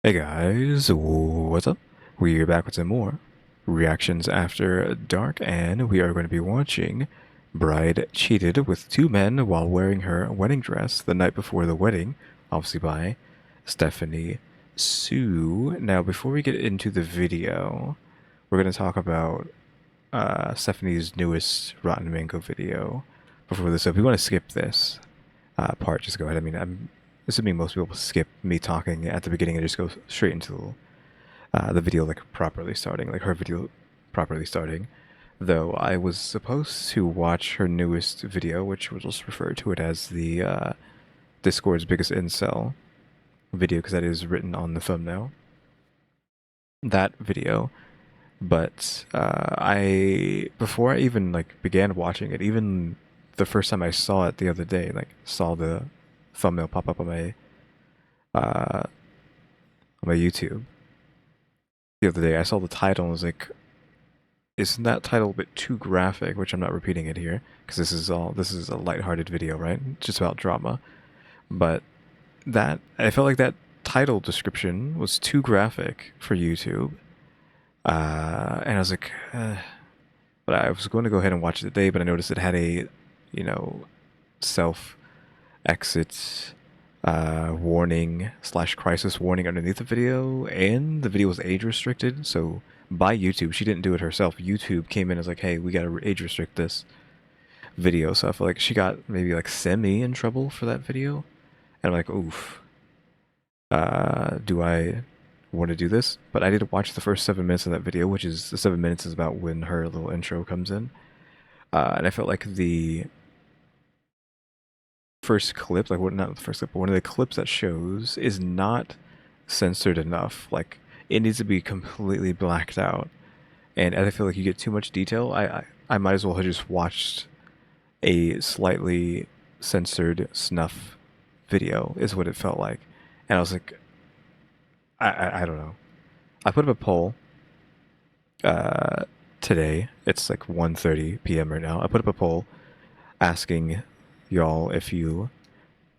Hey guys, what's up? We're back with some more reactions after dark, and we are going to be watching Bride Cheated with Two Men While Wearing Her Wedding Dress the Night Before the Wedding, obviously by Stephanie Sue. Now, before we get into the video, we're going to talk about Stephanie's newest Rotten Mango video. Before this, so if you want to skip this part, just go ahead. I mean, I'm assuming most people skip me talking at the beginning and just go straight into the video like properly starting, like her video properly starting. Though I was supposed to watch her newest video, which we'll just refer to it as the Discord's biggest incel video, because that is written on the thumbnail. That video, but I before I even like began watching it, even the first time I saw it the other day, like saw the thumbnail pop up on my YouTube the other day, I saw the title and was like, isn't that title a bit too graphic? Which I'm not repeating it here because this is a lighthearted video, right? Just about drama. But that I felt like that title description was too graphic for YouTube. And I was like, but I was going to go ahead and watch it today, but I noticed it had a, self exit warning / crisis warning underneath the video, and the video was age restricted. So by YouTube, she didn't do it herself. YouTube came in as like, hey, we gotta age restrict this video. So I feel like she got maybe like semi in trouble for that video, and I'm like, oof. Do I want to do this? But I did watch the first 7 minutes of that video, which is the 7 minutes is about when her little intro comes in, and I felt like the first clip, like what not the first clip, but one of the clips that shows is not censored enough. Like it needs to be completely blacked out, and I feel like you get too much detail. I might as well have just watched a slightly censored snuff video, is what it felt like. And I was like, I don't know. I put up a poll today. It's like 1:30 p.m. right now. I put up a poll asking y'all if you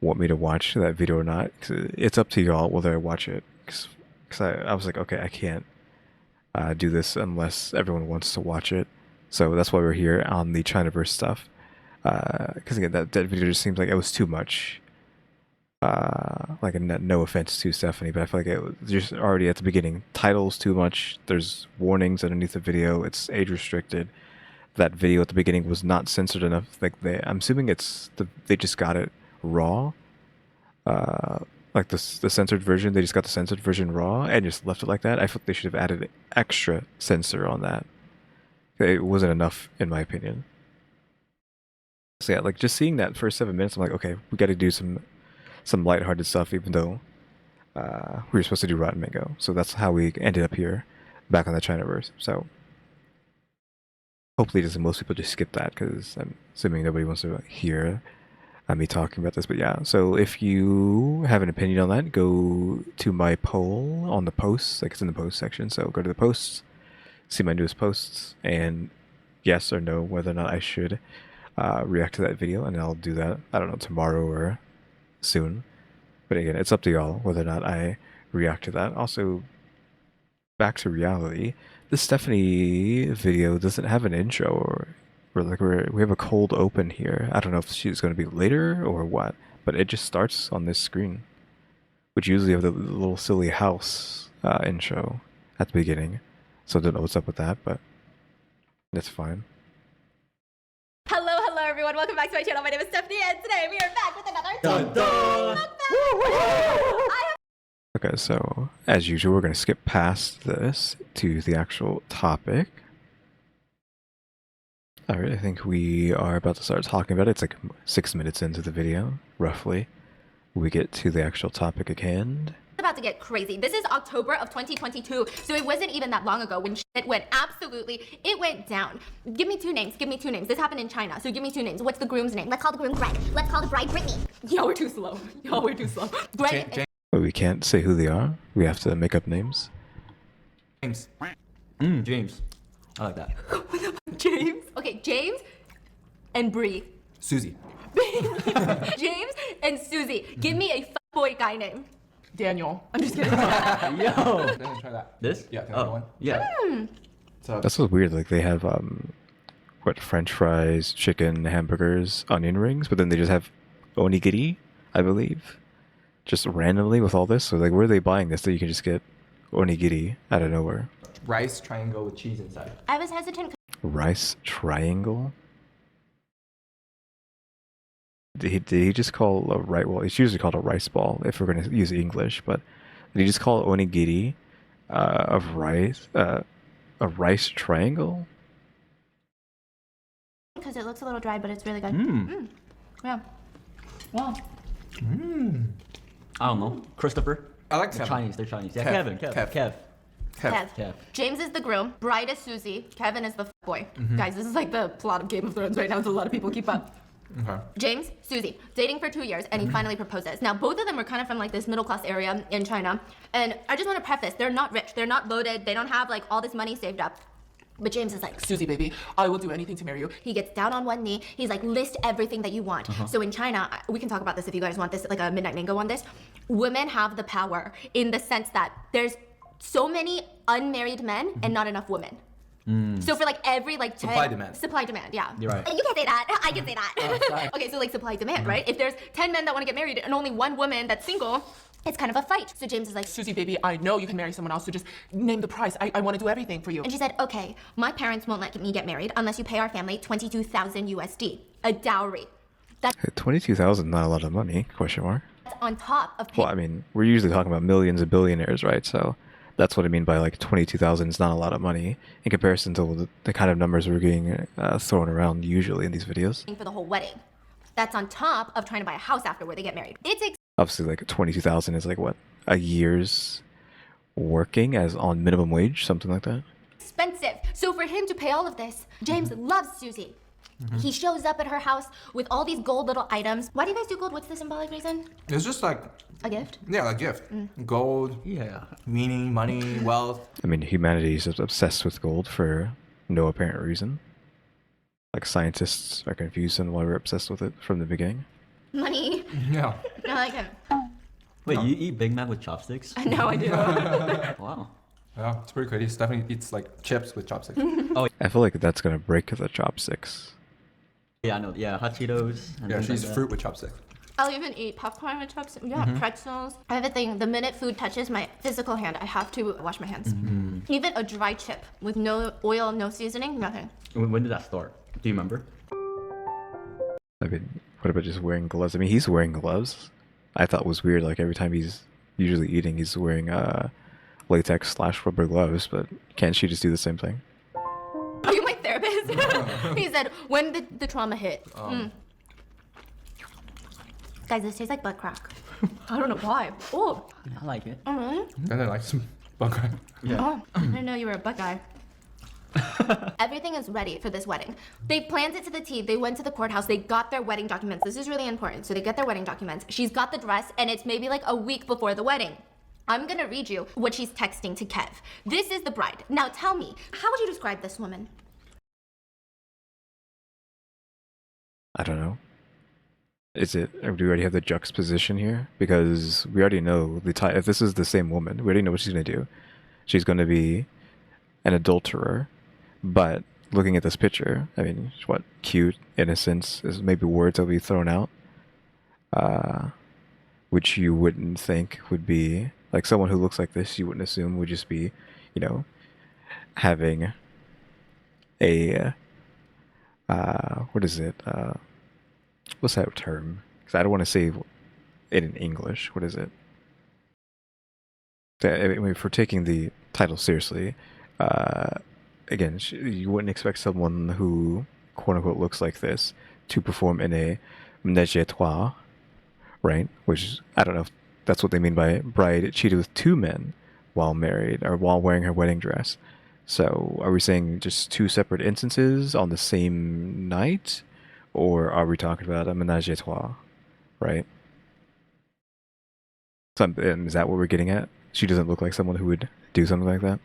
want me to watch that video or not. It's up to y'all whether I watch it. Because I was like, okay, I can't do this unless everyone wants to watch it. So that's why we're here on the Chinaverse stuff. Because again, that video just seems like it was too much. Like, no offense to Stephanie, but I feel like it was just already at the beginning. Title's too much. There's warnings underneath the video. It's age restricted. That video at the beginning was not censored enough. Like I'm assuming they just got it raw. Like the censored version, they just got the censored version raw and just left it like that. I feel like they should have added extra censor on that. It wasn't enough, in my opinion. So yeah, like just seeing that first 7 minutes, I'm like, okay, we got to do some lighthearted stuff, even though we were supposed to do Rotten Mango. So that's how we ended up here, back on the Chinaverse. So hopefully, most people just skip that because I'm assuming nobody wants to hear me talking about this. But yeah, so if you have an opinion on that, go to my poll on the posts. Like it's in the post section. So go to the posts, see my newest posts, and yes or no whether or not I should react to that video, and I'll do that. I don't know, tomorrow or soon. But again, it's up to y'all whether or not I react to that. Also, back to reality. The Stephanie video doesn't have an intro, or like we have a cold open here. I don't know if she's going to be later or what, but it just starts on this screen, which usually have the little silly house intro at the beginning. So I don't know what's up with that, but that's fine. Hello everyone, welcome back to my channel. My name is Stephanie, and today we are back with another Dun, dun. Okay, so as usual, we're going to skip past this to the actual topic. Alright, I think we are about to start talking about it. It's like 6 minutes into the video, roughly. We get to the actual topic at hand. It's about to get crazy. This is October of 2022, so it wasn't even that long ago when shit went it went down. Give me two names. This happened in China, so give me two names. What's the groom's name? Let's call the groom Greg. Let's call the bride Brittany. Y'all were too slow. Greg. But we can't say who they are. We have to make up names. James. James. I like that. James. Okay, James and Bree. Susie. James and Susie. Give me a fuckboy guy name. Daniel. I'm just kidding. Yo. Let's try that. This? Yeah, can I have Oh, one? yeah. So That's so weird. Like they have what, French fries, chicken, hamburgers, onion rings, but then they just have onigiri, I believe, just randomly with all this. So like, where are they buying this that you can just get onigiri out of nowhere? rice triangle with cheese inside. I was hesitant. Rice triangle. Did he just call a right? Well, it's usually called a rice ball if we're going to use English, but did he just call it onigiri of rice? A rice triangle? Because it looks a little dry, but it's really good. Yeah. Wow. I don't know. Christopher? I like They're Kevin. Chinese. They're Chinese. Yeah, Kev. Kevin. Kev. Kev. James is the groom. Bride is Susie. Kevin is the boy. Guys, this is like the plot of Game of Thrones right now, so a lot of people keep up. Okay. James, Susie, dating for 2 years, and he finally proposes. Now, both of them are kind of from like this middle class area in China. And I just want to preface, they're not rich, they're not loaded, they don't have like all this money saved up. But James is like, Susie, baby, I will do anything to marry you. He gets down on one knee. He's like, list everything that you want. So in China, we can talk about this if you guys want this, like a Midnight Mango on this. Women have the power in the sense that there's so many unmarried men and not enough women. So for like every like 10, Supply demand. Supply demand, yeah. You're right. You can say that. I can say that. sorry. Okay, so like supply demand, right? If there's 10 men that want to get married and only one woman that's single, it's kind of a fight. So James is like, Susie, baby, I know you can marry someone else, so just name the price. I want to do everything for you. and she said, okay, my parents won't let me get married unless you pay our family 22,000 USD, a dowry. That's 22,000, not a lot of money? Question mark. on top of Well, I mean, we're usually talking about millions of billionaires, right? So that's what I mean by like 22,000 is not a lot of money in comparison to the kind of numbers we're getting thrown around usually in these videos. paying for the whole wedding. That's on top of trying to buy a house after where they get married. It's Obviously, like 22,000 is like what, a year's working as on minimum wage, something like that. expensive. So for him to pay all of this, James loves Susie. He shows up at her house with all these gold little items. Why do you guys do gold? What's the symbolic reason? It's just like, A gift? yeah, like gift. Gold, Yeah. meaning, money, wealth. I mean, humanity is obsessed with gold for no apparent reason. Like scientists are confused on why we're obsessed with it from the beginning. Money. Yeah. I like him. Wait, you eat Big Mac with chopsticks? No, I do. Wow. Yeah, it's pretty good. He definitely eats like chips with chopsticks. I feel like that's gonna break the chopsticks. Yeah, I know. Yeah, hot Cheetos. And Yeah, things she eats like that. fruit with chopsticks. I'll even eat popcorn with chopsticks. Yeah, pretzels. I have a thing. The minute food touches my physical hand, I have to wash my hands. Even a dry chip with no oil, no seasoning, nothing. When did that start? Do you remember? I mean, what about just wearing gloves? I mean, he's wearing gloves. I thought it was weird. Like every time he's usually eating, he's wearing latex/rubber gloves. But can't she just do the same thing? Are you my therapist? He said, when did the trauma hit? Guys, this tastes like butt crack. I don't know why. Oh, I like it. And then like some bug. Yeah. oh, I didn't know you were a butt guy. Everything is ready for this wedding. They planned it to the T. They went to the courthouse. They got their wedding documents. This is really important. So they get their wedding documents. She's got the dress, and it's maybe like a week before the wedding. I'm gonna read you what she's texting to Kev. This is the bride. Now tell me, how would you describe this woman? I don't know. Is it? Or do we already have the juxtaposition here? Because we already know the type. If this is the same woman, we already know what she's gonna do. She's gonna be an adulterer. But looking at this picture, I mean, what, cute, innocence is maybe words that will be thrown out, which you wouldn't think would be like someone who looks like this. You wouldn't assume would just be, you know, having a what is it? What's that term? Because I don't want to say it in English. What is it? I mean, if we're taking the title seriously, again, you wouldn't expect someone who, quote unquote, looks like this to perform in a ménage à trois, right? Which, I don't know if that's what they mean by bride cheated with two men while married or while wearing her wedding dress. So, are we saying just two separate instances on the same night? Or are we talking about a ménage à trois, right? And is that what we're getting at? She doesn't look like someone who would do something like that?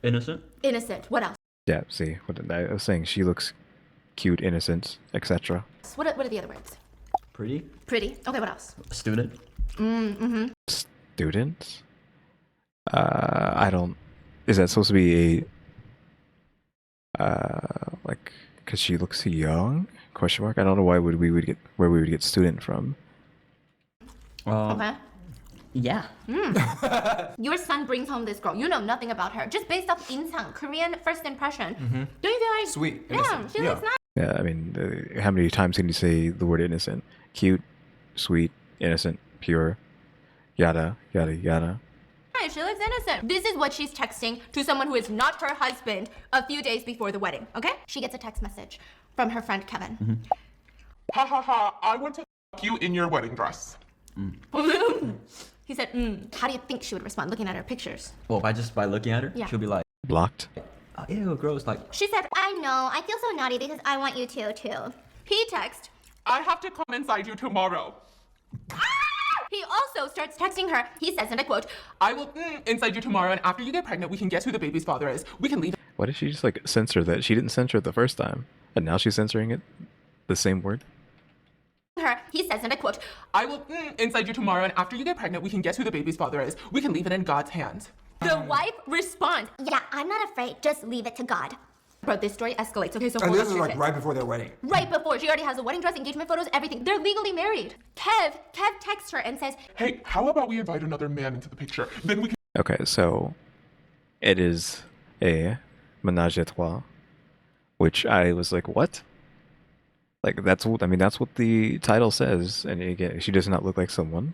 Innocent? Innocent. What else? Yeah, see, what I was saying, she looks cute, innocent, etc. What are the other words? Pretty? Pretty. Okay, what else? Student? Student? I don't. Is that supposed to be a like because she looks young? Question mark. I don't know why we would get where we would get student from. Okay. Yeah. Your son brings home this girl. You know nothing about her. Just based off insang, Korean first impression. Don't you feel like Sweet, Yeah, innocent. she looks nice. Yeah, I mean, how many times can you say the word innocent? Cute, sweet, innocent, pure, yada yada yada. She looks innocent. This is what she's texting to someone who is not her husband a few days before the wedding, okay? She gets a text message from her friend Kevin. Ha ha ha, I want to f you in your wedding dress. He said, How do you think she would respond looking at her pictures? Well, by looking at her, Yeah. she'll be like, Blocked. oh, ew, gross. Like, She said, I know. I feel so naughty because I want you to, too. he text. I have to come inside you tomorrow. He also starts texting her. He says, and I quote, I will inside you tomorrow, and after you get pregnant, we can guess who the baby's father is. We can leave. Why did she just like censor that? She didn't censor it the first time, and now she's censoring it. The same word. her. He says, and I quote, I will inside you tomorrow, and after you get pregnant, we can guess who the baby's father is. We can leave it in God's hands. the wife responds. Yeah, I'm not afraid. Just leave it to God. Bro, this story escalates. Okay, so And hold this on, is here's like it. right before their wedding. Right before. She already has a wedding dress, engagement photos, everything. They're legally married. Kev texts her and says, Hey, how about we invite another man into the picture? Then we can. Okay, so it is a ménage à trois, which I was like, what? Like that's what I mean. That's what the title says. And again, she does not look like someone.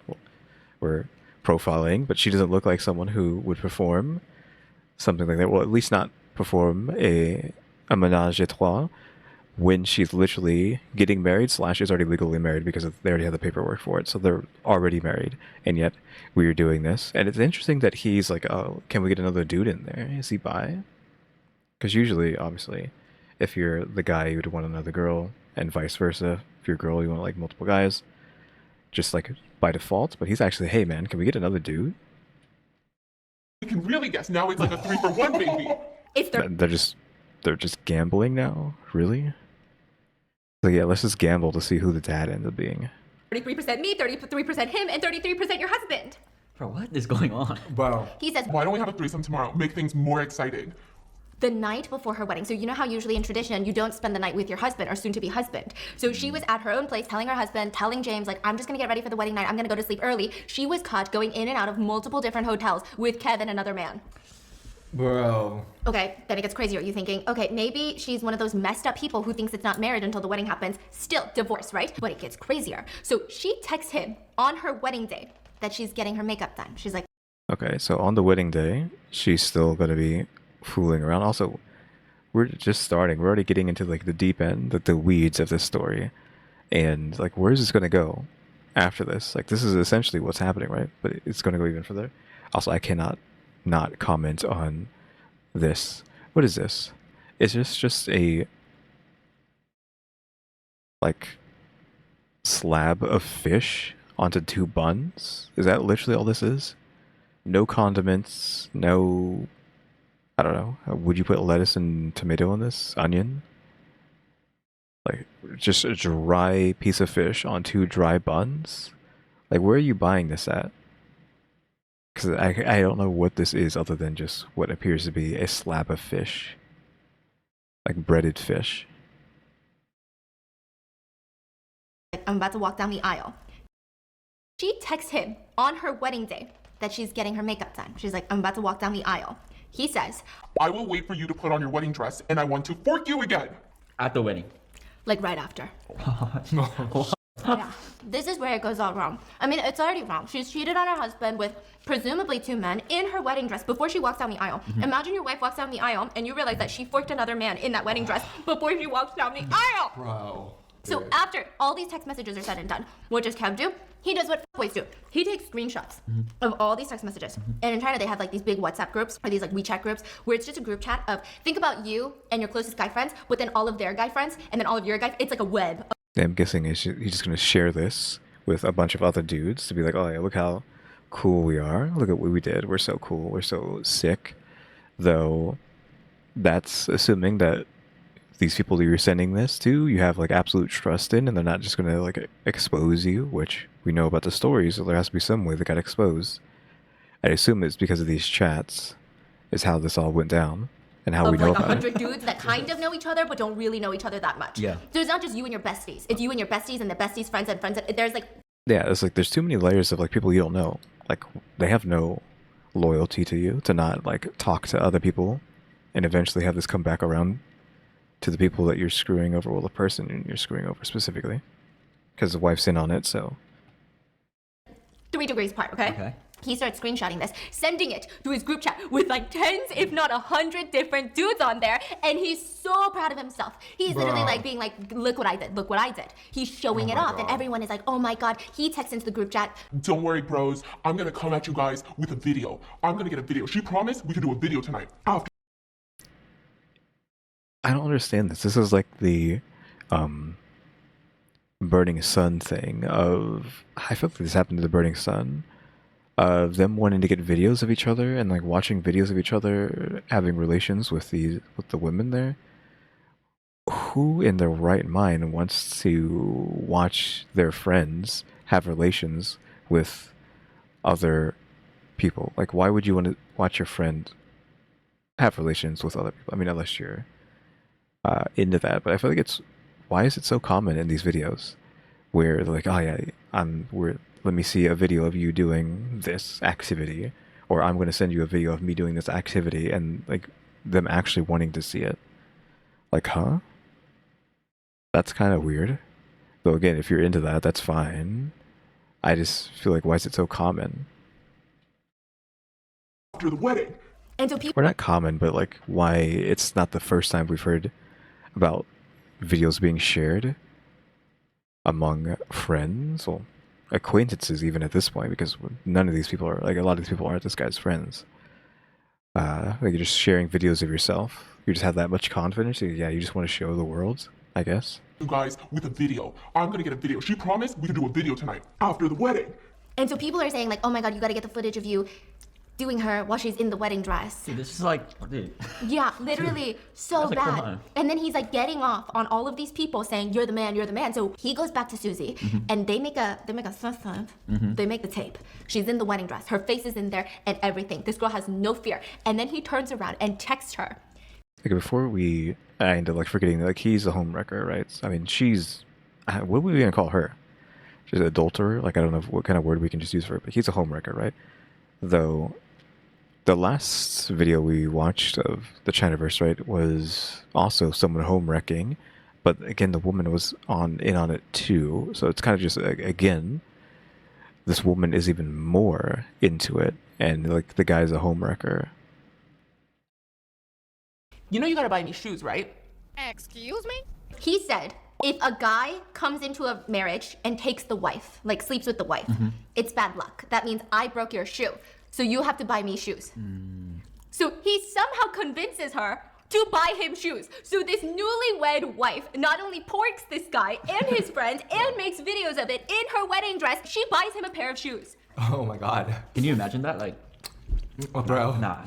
We're profiling, but she doesn't look like someone who would perform something like that. Well, at least not perform a ménage à trois when she's literally getting married / is already legally married because they already have the paperwork for it. So they're already married, and yet we are doing this. And it's interesting that he's like, oh, can we get another dude in there? Is he bi? Because usually, obviously, if you're the guy, you would want another girl, and vice versa. If you're a girl, you want like multiple guys, just like by default. But he's actually, hey man, can we get another dude? We can really guess. Now it's like a 3-for-1 baby. if they're They're just gambling now, really? So yeah, let's just gamble to see who the dad ends up being. 33% me, 33% him, and 33% your husband. bro, what is going on? Bro. He says, Why don't we have a threesome tomorrow? Make things more exciting. the night before her wedding. So you know how usually in tradition, you don't spend the night with your husband or soon-to-be husband. So she was at her own place telling her husband, telling James, like, I'm just gonna get ready for the wedding night. I'm gonna go to sleep early. She was caught going in and out of multiple different hotels with Kev and another man. Bro. Okay, then it gets crazier. You're thinking, okay, maybe she's one of those messed up people who thinks it's not marriage until the wedding happens. Still, divorce, right? But it gets crazier. So she texts him on her wedding day that she's getting her makeup done. She's like, Okay, so on the wedding day, she's still gonna be fooling around. Also, we're just starting. We're already getting into like the deep end, the weeds of this story, and like, where is this gonna go after this? Like, this is essentially what's happening, right? But it's gonna go even further. Also, I cannot not comment on this. What is this? Is this just a like slab of fish onto two buns? Is that literally all this is? No condiments, no, I don't know. Would you put lettuce and tomato on this? Onion? Like, just a dry piece of fish on two dry buns? Like, where are you buying this at? Because I don't know what this is other than just what appears to be a slab of fish. Like breaded fish. I'm about to walk down the aisle. She texts him on her wedding day that she's getting her makeup done. She's like, I'm about to walk down the aisle. He says, I will wait for you to put on your wedding dress, and I want to fork you again. At the wedding. like right after. Yeah, this is where it goes all wrong. I mean, it's already wrong. She's cheated on her husband with presumably 2 men in her wedding dress before she walks down the aisle. Imagine your wife walks down the aisle and you realize that she forked another man in that wedding dress before she walks down the aisle. Bro. So after all these text messages are said and done, what does Kev do? He does what boys do. He takes screenshots of all these text messages. And in China, they have like these big WhatsApp groups or these like WeChat groups where it's just a group chat of think about you and your closest guy friends, but then all of their guy friends and then all of your guy. It's like a web. I'm guessing he's just going to share this with a bunch of other dudes to be like, oh yeah, look how cool we are. Look at what we did. We're so cool. We're so sick. Though that's assuming that these people that you're sending this to, you have like absolute trust in, and they're not just gonna like expose you, which we know about the stories, so there has to be some way they got exposed. I assume it's because of these chats, is how this all went down, and how we Of know like about it. 100 dudes that kind of know each other but don't really know each other that much. Yeah. So it's not just you and your besties. It's you and your besties and the besties' friends and friends. There's like Yeah, it's like there's too many layers of like people you don't know. Like they have no loyalty to you to not like talk to other people, and eventually have this come back around to the people that you're screwing over. Well, the person you're screwing over specifically, because the wife's in on it. So 3 degrees apart, okay? Okay. He starts screenshotting this, sending it to his group chat with like tens, if not 100 different dudes on there, and he's so proud of himself. He's literally Bro. like being like, look what I did, look what I did. He's showing it my off, and God. everyone is like, oh my god. He texts into the group chat, Don't worry, bros. I'm gonna come at you guys with a video. I'm gonna get a video. She promised we could do a video tonight. After I don't understand this. This is like the Burning Sun thing of, I feel like this happened to the Burning Sun, of them wanting to get videos of each other and like watching videos of each other having relations with the women there. Who in their right mind wants to watch their friends have relations with other people? Like, why would you want to watch your friend have relations with other people? I mean, unless you're into that. But I feel like why is it so common in these videos where they're like, oh yeah, let me see a video of you doing this activity, or I'm going to send you a video of me doing this activity, and like them actually wanting to see it. Like, huh? That's kind of weird. Though again, if you're into that, that's fine. I just feel like, why is it so common? the wedding. and so people We're not common, but like, why it's not the first time we've heard about videos being shared among friends or acquaintances, even at this point, because none of these people are like, a lot of these people aren't this guy's friends. Like you're just sharing videos of yourself. You just have that much confidence. Yeah, you just want to show the world, I guess. You guys with a video. I'm gonna get a video. She promised we could do a video tonight after the wedding. And so people are saying like, oh my god, you gotta get the footage of you doing her while she's in the wedding dress. Dude, this is like, dude. Yeah, literally so That's like, come bad. on. And then he's like getting off on all of these people saying, you're the man, you're the man. So he goes back to Susie and they make a they make the tape. She's in the wedding dress. Her face is in there and everything. This girl has no fear. And then he turns around and texts her. Like before I end up like forgetting, like he's a homewrecker, right? I mean, she's, what are we gonna call her? She's an adulterer. Like I don't know what kind of word we can just use for her, but he's a homewrecker, right? Though the last video we watched of the Chinaverse, right, was also someone homewrecking, but again the woman was in on it too. So it's kind of just again, this woman is even more into it, and like the guy's a homewrecker. You know you gotta buy me shoes, right? Excuse me? He said, if a guy comes into a marriage and takes the wife, like sleeps with the wife, it's bad luck. That means I broke your shoe. So you have to buy me shoes. So he somehow convinces her to buy him shoes. So this newlywed wife not only porks this guy and his friends and makes videos of it in her wedding dress, she buys him a pair of shoes. Oh my god. Can you imagine that? Like, Oh, bro. nah.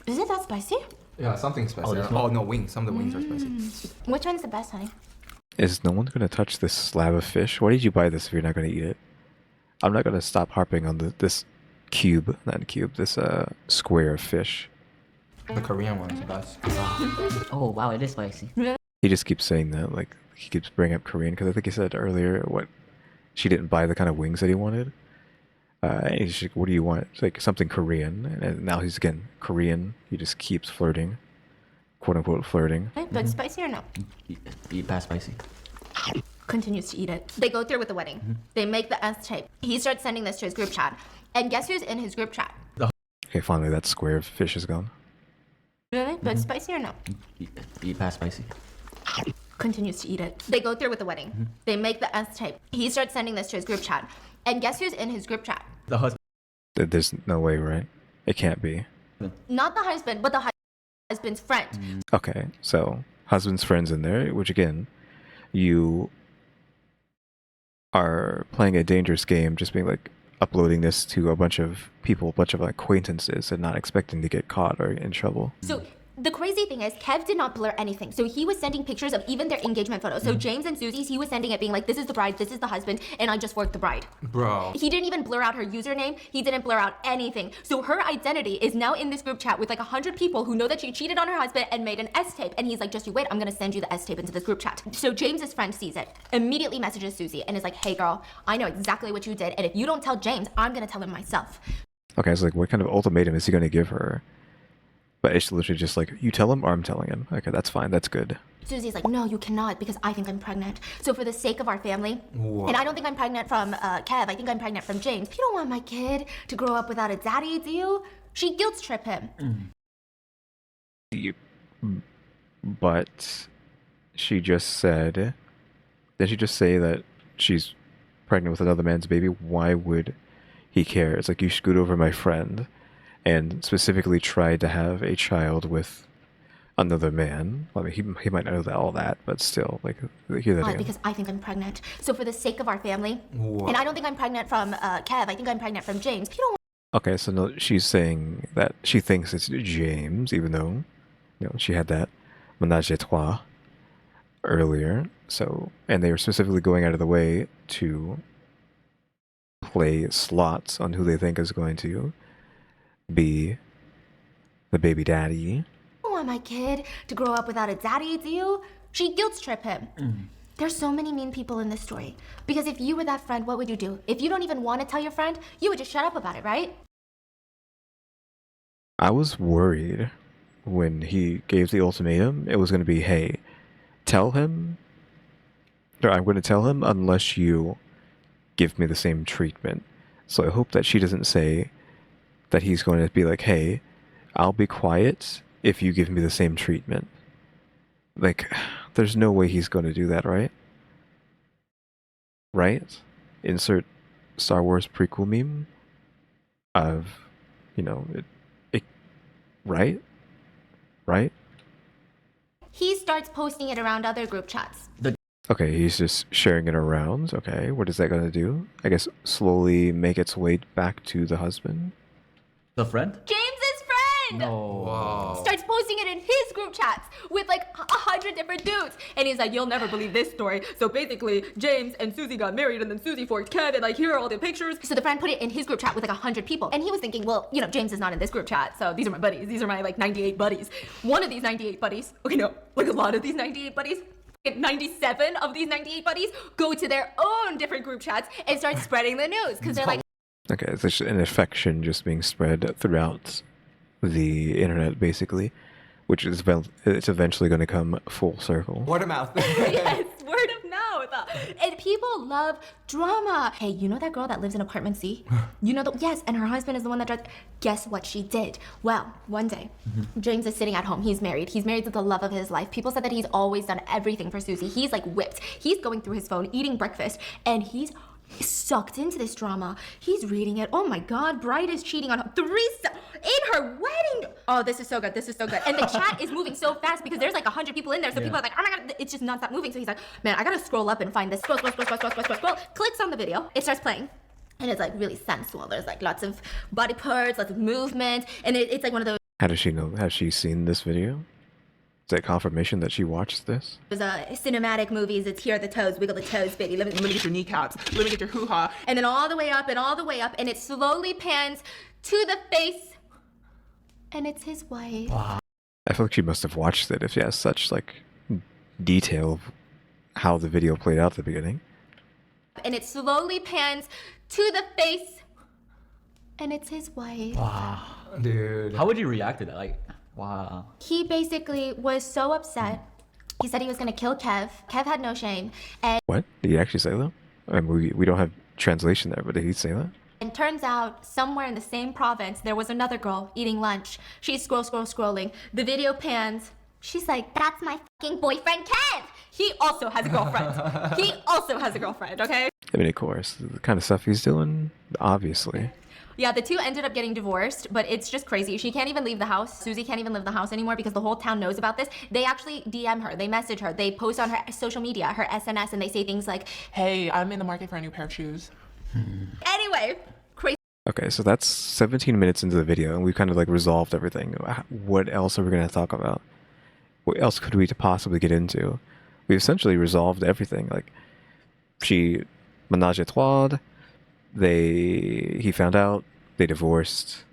Is it that spicy? Yeah, something spicy. this Oh, no, wings. Some of the wings are spicy. Which one's the best, honey? Is no one gonna touch this slab of fish? Why did you buy this if you're not gonna eat it? I'm not gonna stop harping on this this square of fish. The Korean one's the best. Oh wow, it is spicy. He just keeps saying that, like he keeps bringing up Korean, because I think he said earlier she didn't buy the kind of wings that he wanted. And he's like, what do you want? It's like something Korean, and now he's again Korean. He just keeps flirting, quote unquote flirting. But spicy or no? Eat past spicy. Continues to eat it. They go through with the wedding. They make the S tape. He starts sending this to his group chat. And guess who's in his group chat? Okay, finally that square of fish is gone. Really? But spicy or no? Eat past spicy. Continues to eat it. They go through with the wedding. They make the S tape. He starts sending this to his group chat. And guess who's in his group chat? The husband. There's no way, right? It can't be. Not the husband, but the husband's friend. Okay, so husband's friends in there, which again, you are playing a dangerous game, just being like uploading this to a bunch of people, a bunch of acquaintances, and not expecting to get caught or in trouble. So The crazy thing is, Kev did not blur anything. So he was sending pictures of even their engagement photos. So James and Susie's, he was sending it being like, this is the bride, this is the husband, and I just worked the bride. Bro. He didn't even blur out her username. He didn't blur out anything. So her identity is now in this group chat with like 100 people who know that she cheated on her husband and made an S-tape. And he's like, just you wait, I'm gonna send you the S-tape into this group chat. So James's friend sees it, immediately messages Susie and is like, hey girl, I know exactly what you did. And if you don't tell James, I'm gonna tell him myself. Okay, so like, what kind of ultimatum is he going to give her? But it's literally just like, you tell him or I'm telling him. Okay, that's fine. That's good. Susie's like, no, you cannot because I think I'm pregnant. So for the sake of our family, and I don't think I'm pregnant from Kev, I think I'm pregnant from James. You don't want my kid to grow up without a daddy, do you? She guilt trip him. But she just said, did she just say that she's pregnant with another man's baby? Why would he care? It's like, you scoot over my friend and specifically tried to have a child with another man. I mean, he might know all that, but still, like, hear that again. Because I think I'm pregnant. So for the sake of our family, and I don't think I'm pregnant from Kev, I think I'm pregnant from James. You don't want Okay, so no, she's saying that she thinks it's James, even though, you know, she had that ménage à trois earlier. So, and they were specifically going out of the way to play slots on who they think is going to be the baby daddy. want my kid to grow up without a daddy, do you? She guilt trip him. There's so many mean people in this story. Because if you were that friend, what would you do? If you don't even want to tell your friend, you would just shut up about it, right? I was worried when he gave the ultimatum. It was going to be, hey, tell him, or I'm going to tell him unless you give me the same treatment. So I hope that she doesn't say that he's going to be like, hey, I'll be quiet if you give me the same treatment. Like, there's no way he's going to do that, right? Right? Insert Star Wars prequel meme of, you know, right? Right? He starts posting it around other group chats. Okay, he's just sharing it around. Okay, what is that going to do? I guess slowly make its way back to the husband? The friend? James's friend! No. Wow. Starts posting it in his group chats with like 100 different dudes. And he's like, you'll never believe this story. So basically, James and Susie got married and then Susie forked Kev and like, here are all the pictures. So the friend put it in his group chat with like 100 people. And he was thinking, well, you know, James is not in this group chat. So these are my buddies. These are my like 98 buddies. One of these 98 buddies, okay, no, like a lot of these 98 buddies, 97 of these 98 buddies go to their own different group chats and start spreading the news. Because they're like, Okay, it's just an affection just being spread throughout the internet, basically, which is it's eventually going to come full circle. Word of mouth. yes, word of mouth. And people love drama. Hey, you know that girl that lives in apartment C? You know yes, and her husband is the one that drives. Guess what she did? Well, one day, James is sitting at home. He's married. He's married to the love of his life. People said that he's always done everything for Susie. He's like whipped. He's going through his phone, eating breakfast, and he's sucked into this drama. He's reading it. Oh my God, Bride is cheating on her. In her wedding. Oh, this is so good. This is so good. And the chat is moving so fast because there's like 100 people in there. So people are like, oh my God, it's just not moving. So he's like, man, I gotta scroll up and find this. Scroll. Clicks on the video. It starts playing. And it's like really sensual. There's like lots of body parts, lots of movement. And it's like one of those How does she know? Has she seen this video? Is that confirmation that she watched this? cinematic movies. It's here are the toes, wiggle the toes, baby. Let me get your kneecaps. Let me get your hoo-ha. And then all the way up and all the way up. And it slowly pans to the face. And it's his wife. I feel like she must have watched it if she has such like detail of how the video played out at the beginning. And it slowly pans to the face. And it's his wife. Dude. How would you react to that? Like, wow. He basically was so upset. He said he was gonna kill Kev. Kev had no shame. And What? Did he actually say that? I mean, we don't have translation there, but did he say that? turns out somewhere in the same province, there was another girl eating lunch. She's scrolling. The video pans. She's like, That's my fucking boyfriend, Kev! he also has a girlfriend. Okay? I mean, of course, the kind of stuff he's doing, obviously. Yeah, the two ended up getting divorced, but it's just crazy. She can't even leave the house. Susie can't even leave the house anymore because the whole town knows about this. They actually DM her, they message her, they post on her social media, her SNS, and they say things like, Hey, I'm in the market for a new pair of shoes. anyway, crazy. Okay, so that's 17 minutes into the video, and we've kind of like resolved everything. What else are we going to talk about? What else could we possibly get into? We essentially resolved everything. Like, she menage a trois, he found out, they divorced.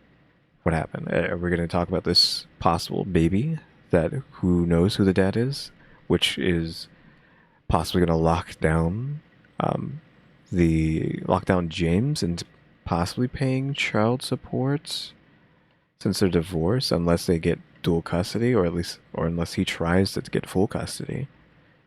What happened? Are we going to talk about this possible baby that who knows who the dad is, which is possibly going to lock down James and possibly paying child support since they're divorced, unless they get dual custody, or unless he tries to get full custody.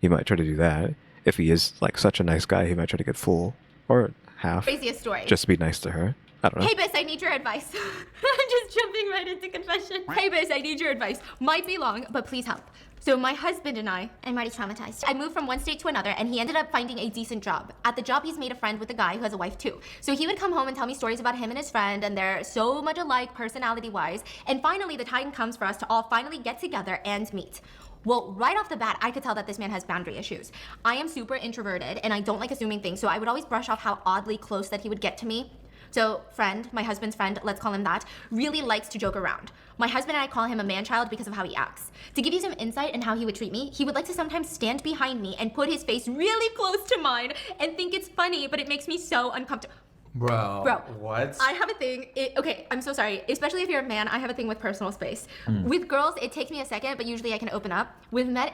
He might try to do that. If he is like such a nice guy, he might try to get full or half. Craziest story. Just to be nice to her. I don't know. Hey, Biss, I need your advice. I'm just jumping right into confession. Hey, Biss, I need your advice. Might be long, but please help. So my husband and I'm already traumatized. I moved from one state to another, and he ended up finding a decent job. At the job, he's made a friend with a guy who has a wife too. So he would come home and tell me stories about him and his friend, and they're so much alike personality-wise. And finally, the time comes for us to all finally get together and meet. Well, right off the bat, I could tell that this man has boundary issues. I am super introverted, and I don't like assuming things, so I would always brush off how oddly close that he would get to me. So friend, my husband's friend, let's call him that, really likes to joke around. My husband and I call him a man-child because of how he acts. To give you some insight in how he would treat me, he would like to sometimes stand behind me and put his face really close to mine and think it's funny, but it makes me so uncomfortable. Bro. What? I have a thing. Okay, I'm so sorry. Especially if you're a man, I have a thing with personal space. With girls, it takes me a second, but usually I can open up. With men,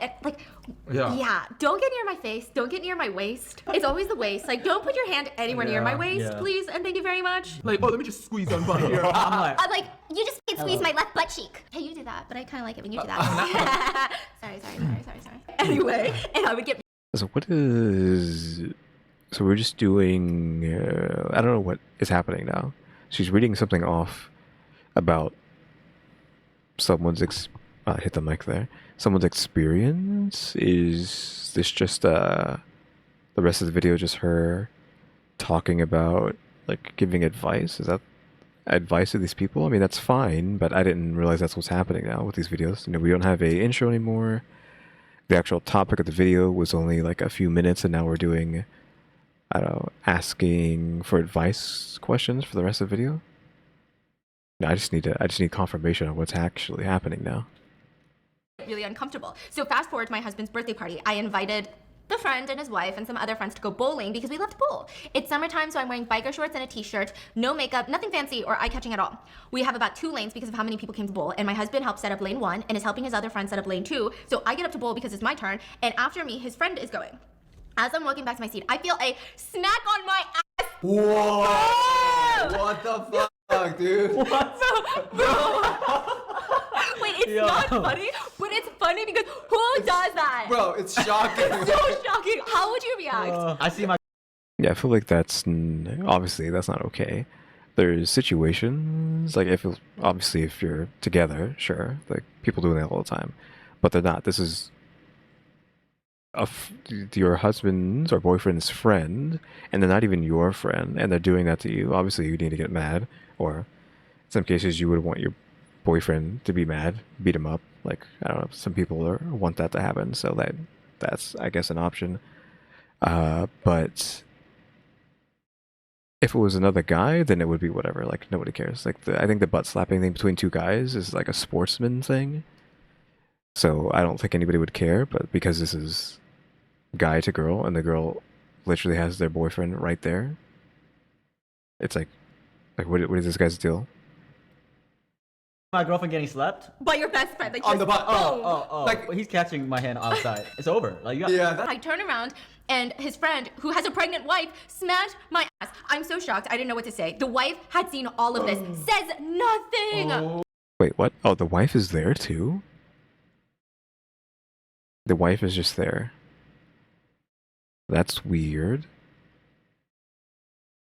yeah. Don't get near my face. Don't get near my waist. It's always the waist. Like, don't put your hand anywhere near my waist, please, and thank you very much. Like, oh, let me just squeeze on butt here. I'm like, you just can squeeze my left butt cheek. Hey, you do that, but I kind of like it when you do that. Sorry. Anyway, and I would get. So what is... So we're just doing... I don't know what is happening now. She's reading something off about someone's... hit the mic there. Someone's experience? Is this just the rest of the video just her talking about, like, giving advice? Is that advice to these people? I mean, that's fine, but I didn't realize that's what's happening now with these videos. You know, we don't have a intro anymore. The actual topic of the video was only like a few minutes, and now we're doing... I don't know, asking for advice questions for the rest of the video. No, I just need confirmation of what's actually happening now. Really uncomfortable. So fast forward to my husband's birthday party. I invited the friend and his wife and some other friends to go bowling because we love to bowl. It's summertime, so I'm wearing biker shorts and a t-shirt, no makeup, nothing fancy or eye-catching at all. We have about 2 lanes because of how many people came to bowl, and my husband helped set up lane 1 and is helping his other friend set up lane 2, so I get up to bowl because it's my turn, and after me, his friend is going. As I'm walking back to my seat, I feel a snack on my ass. Whoa! What the fuck, dude? What? Wait, it's not funny, but it's funny because who does that? Bro, it's shocking. So shocking. How would you react? I see my. Yeah, I feel like that's obviously that's not okay. There's situations like if you're together, sure, like people do that all the time, but they're not. This is your husband's or boyfriend's friend, and they're not even your friend, and they're doing that to you. Obviously, you need to get mad, or in some cases, you would want your boyfriend to be mad, beat him up. Like, I don't know, some people want that to happen, so that's I guess an option. But if it was another guy, then it would be whatever. Like, nobody cares. Like, I think the butt slapping thing between 2 guys is like a sportsman thing. So I don't think anybody would care, but because this is guy to girl, and the girl literally has their boyfriend right there, it's like what is this guy's deal? My girlfriend getting slapped By your best friend. Like, On the butt. oh Like- like he's catching my hand outside. It's over. Like, you got, Yeah, I turn around and his friend, who has a pregnant wife, smashed my ass. I'm so shocked. I didn't know what to say. The wife had seen all of this, says nothing. Wait, what? Oh, the wife is there too? The wife is just there. That's weird.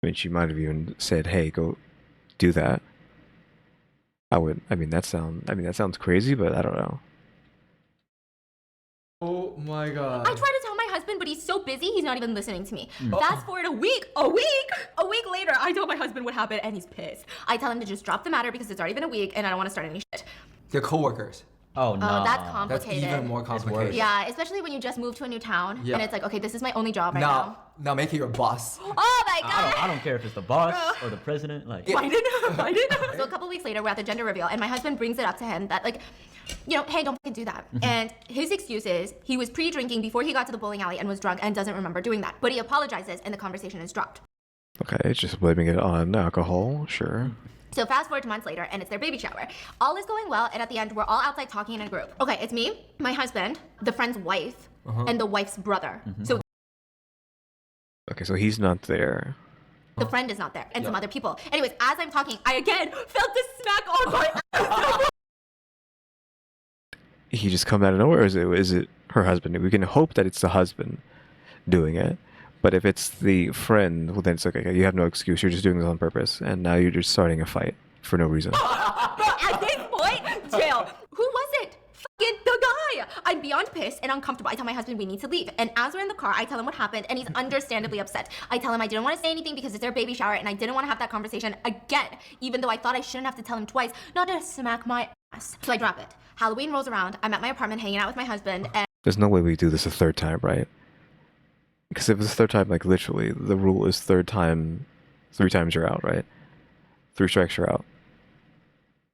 I mean, she might have even said, "Hey, go do that." I mean, that sounds crazy, but I don't know. Oh my god. I try to tell my husband, but he's so busy, he's not even listening to me. Fast forward a week later, I tell my husband what happened, and he's pissed. I tell him to just drop the matter because it's already been a week, and I don't want to start any shit. They're coworkers. Oh no. Oh, that's That's complicated. even more complicated. Yeah, especially when you just moved to a new town Yeah. and it's like, okay, this is my only job right Now make it your boss. now. Oh my god. I don't care if it's the boss or the president. Like, Biden. So a couple weeks later, we're at the gender reveal, and my husband brings it up to him that like, hey, don't fucking do that. And his excuse is he was pre-drinking before he got to the bowling alley and was drunk and doesn't remember doing that. But he apologizes, and the conversation is dropped. Okay, just blaming it on alcohol, sure. So fast forward to months later, and it's their baby shower. All is going well, and at the end, we're all outside talking in a group. Okay, it's me, my husband, the friend's wife, and the wife's brother. So Okay, so he's not there. the friend is not there, and some other people. Anyways, as I'm talking, I again felt this smack on my ass. He just come out of nowhere, or is it her husband? We can hope that it's the husband doing it. But if it's the friend, well then it's okay. You have no excuse. You're just doing this on purpose, and now you're just starting a fight for no reason. At this point, jail. Who was it? Fucking the guy. I'm beyond pissed and uncomfortable. I tell my husband we need to leave. And as we're in the car, I tell him what happened, and he's understandably upset. I tell him I didn't want to say anything because it's their baby shower, and I didn't want to have that conversation again, even though I thought I shouldn't have to tell him twice, not to smack my ass. So I drop it. Halloween rolls around. I'm at my apartment hanging out with my husband, and There's no way we do this a third time, right? Because if it's the third time, like literally, the rule is third time, 3 times you're out, right? 3 strikes you're out.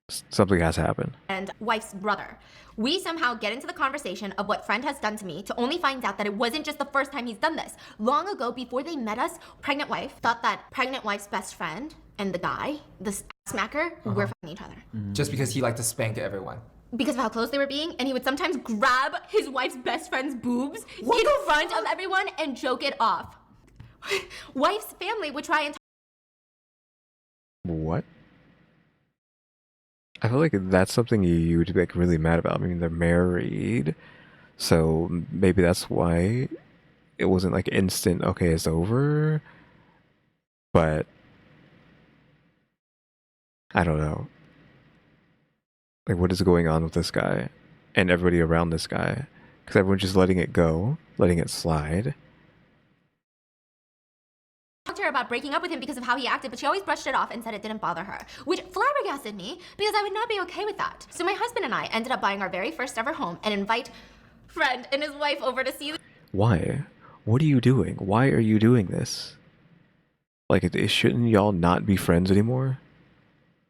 Something has to happen. and wife's brother. We somehow get into the conversation of what friend has done to me to only find out that it wasn't just the first time he's done this. Long ago, before they met us, pregnant wife thought that pregnant wife's best friend and the guy, the smacker, were fucking each other. Just because he liked to spank everyone. Because of how close they were being, and he would sometimes grab his wife's best friend's boobs in front of everyone and joke it off. Wife's family would try and What? I feel like that's something you would be like really mad about. I mean, they're married, so maybe that's why it wasn't like instant. Okay, it's over. But I don't know. Like, what is going on with this guy and everybody around this guy? Because everyone's just letting it go, letting it slide. talked to her about breaking up with him because of how he acted, but she always brushed it off and said it didn't bother her, which flabbergasted me because I would not be okay with that. So my husband and I ended up buying our very first ever home and invite friend and his wife over to see. Why? What are you doing? Why are you doing this? Like, shouldn't y'all not be friends anymore?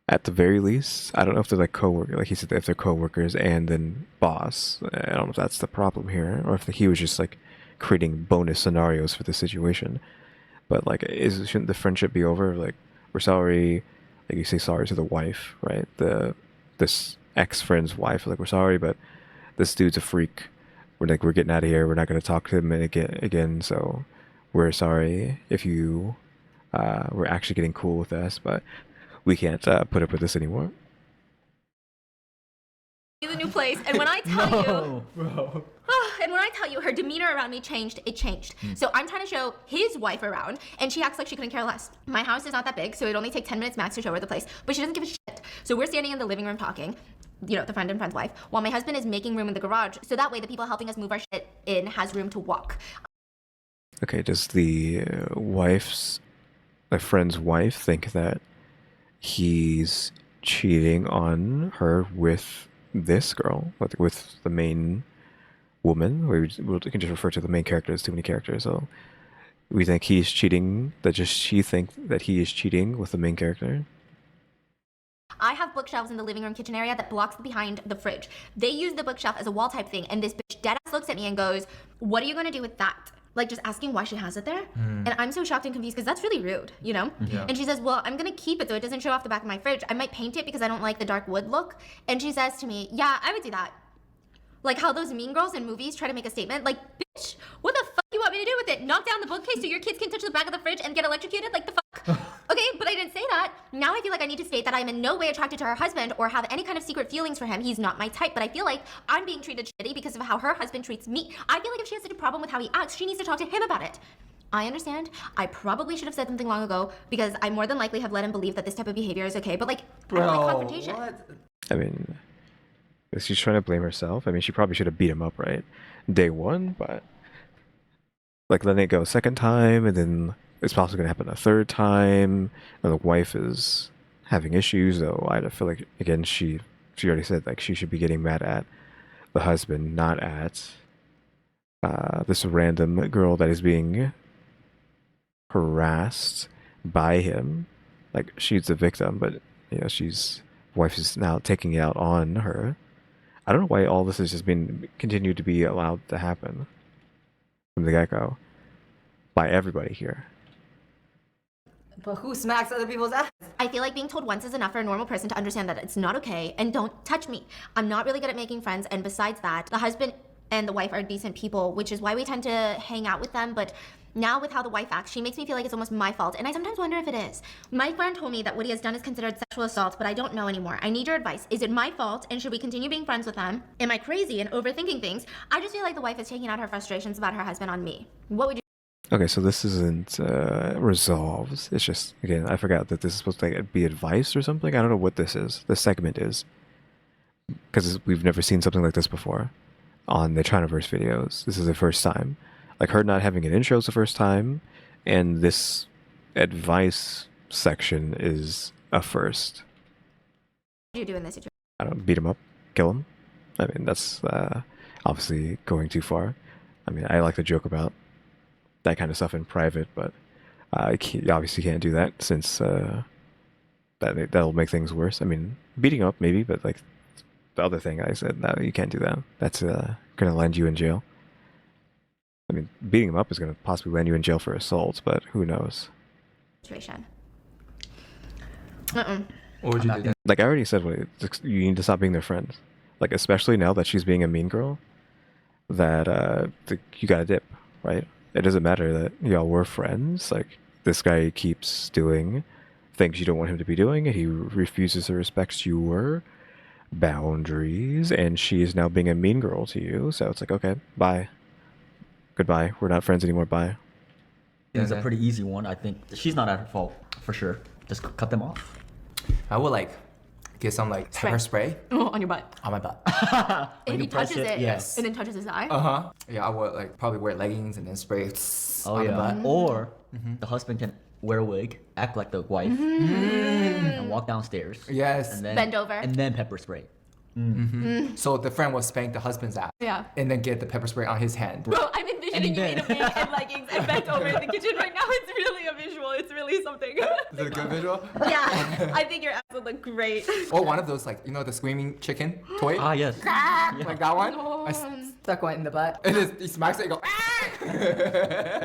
At the very least, I don't know if they're like coworkers, like he said, if they're coworkers and then boss. I don't know if that's the problem here, or if he was just like creating bonus scenarios for the situation. But like, shouldn't the friendship be over? Like, we're sorry, like you say sorry to the wife, right? This ex-friend's wife, like, we're sorry, but this dude's a freak. We're getting out of here. We're not gonna talk to him again. So we're sorry if you were actually getting cool with us, but we can't put up with this anymore. The new place, and when I tell you, bro. and when I tell you her demeanor around me changed, it changed. So I'm trying to show his wife around, and she acts like she couldn't care less. My house is not that big, so it'd only take 10 minutes max to show her the place, but she doesn't give a shit. So we're standing in the living room talking, you know, the friend and friend's wife, while my husband is making room in the garage, so that way the people helping us move our shit in has room to walk. Okay, does the my friend's wife think that he's cheating on her with this girl, with the main woman? We can just refer to the main character as too many characters. So we think he's cheating. She think that he is cheating with the main character. I have bookshelves in the living room kitchen area that blocks behind the fridge. They use the bookshelf as a wall type thing, and this bitch deadass looks at me and goes, "What are you gonna do with that?" Like, just asking why she has it there. And I'm so shocked and confused because that's really rude, you know? Yeah. And she says, well, I'm gonna keep it so it doesn't show off the back of my fridge. I might paint it because I don't like the dark wood look. And she says to me, yeah, I would do that. Like how those mean girls in movies try to make a statement. Like, bitch, what the fuck you want me to do with it? Knock down the bookcase so your kids can touch the back of the fridge and get electrocuted? Like, the fuck? Okay, but I didn't say that. Now I feel like I need to state that I'm in no way attracted to her husband or have any kind of secret feelings for him. He's not my type, but I feel like I'm being treated shitty because of how her husband treats me. I feel like if she has such a problem with how he acts, she needs to talk to him about it. I understand. I probably should have said something long ago because I more than likely have let him believe that this type of behavior is okay, but like, I don't like confrontation. what? I mean, is she trying to blame herself? I mean, she probably should have beat him up, right? Day one, but like letting it go a second time, and then it's possibly gonna happen a third time, and the wife is having issues. Though I feel like again she she already said like she should be getting mad at the husband, not at this random girl that is being harassed by him. Like she's the victim, but you know she's wife is now taking it out on her. I don't know why all this has just been continued to be allowed to happen from the get-go by everybody here. But who smacks other people's ass? I feel like being told once is enough for a normal person to understand that it's not okay and don't touch me. I'm not really good at making friends, and besides that, the husband and the wife are decent people, which is why we tend to hang out with them. But now with how the wife acts, she makes me feel like it's almost my fault, and I sometimes wonder if it is. My friend told me that what he has done is considered sexual assault, but I don't know anymore. I need your advice. Is it my fault, and should we continue being friends with them? Am I crazy and overthinking things? I just feel like the wife is taking out her frustrations about her husband on me. What would you? Okay, so this isn't resolved. It's just, again, I forgot that this is supposed to like, be advice or something. I don't know what this is. This segment is. Because we've never seen something like this before on the Chinaverse videos. This is the first time. Like, her not having an intro is the first time, and this advice section is a first. What do you do in this situation? I don't beat him up, kill him. I mean, that's obviously going too far. I mean, I like to joke about that kind of stuff in private, but you obviously can't do that since that'll make things worse. I mean, beating up maybe, but like the other thing I said, no, you can't do that. That's gonna land you in jail. I mean, beating him up is gonna possibly land you in jail for assault, but who knows? Situation. What would you do? Like I already said, you need to stop being their friend. Like especially now that she's being a mean girl, that you gotta dip, right? It doesn't matter that y'all were friends. Like this guy keeps doing things you don't want him to be doing, and he refuses to respect your boundaries, and she is now being a mean girl to you. So it's like, okay, bye, goodbye. We're not friends anymore. Bye. It's a pretty easy one. I think she's not at her fault for sure. Just cut them off. I would like get some like pepper spray On your butt. on my butt. If he press touches it, it, yes. and then touches his eye. Yeah, I would like probably wear leggings and then spray Oh on yeah. the butt. Or the husband can wear a wig, act like the wife, and walk downstairs. Yes. And then, Bend over. And then pepper spray. So the friend will spank the husband's ass. Yeah. And then get the pepper spray on his hand. Bro, I'm envisioning you in a then- wig and leggings and bent over in the kitchen right now. It's really a visual. It's really something. Is it a good visual? Yeah, I think your ass would look great. Or one of those like, you know, the screaming chicken toy? Ah yes. Like that one? I Stuck one in the butt. and he smacks it and go,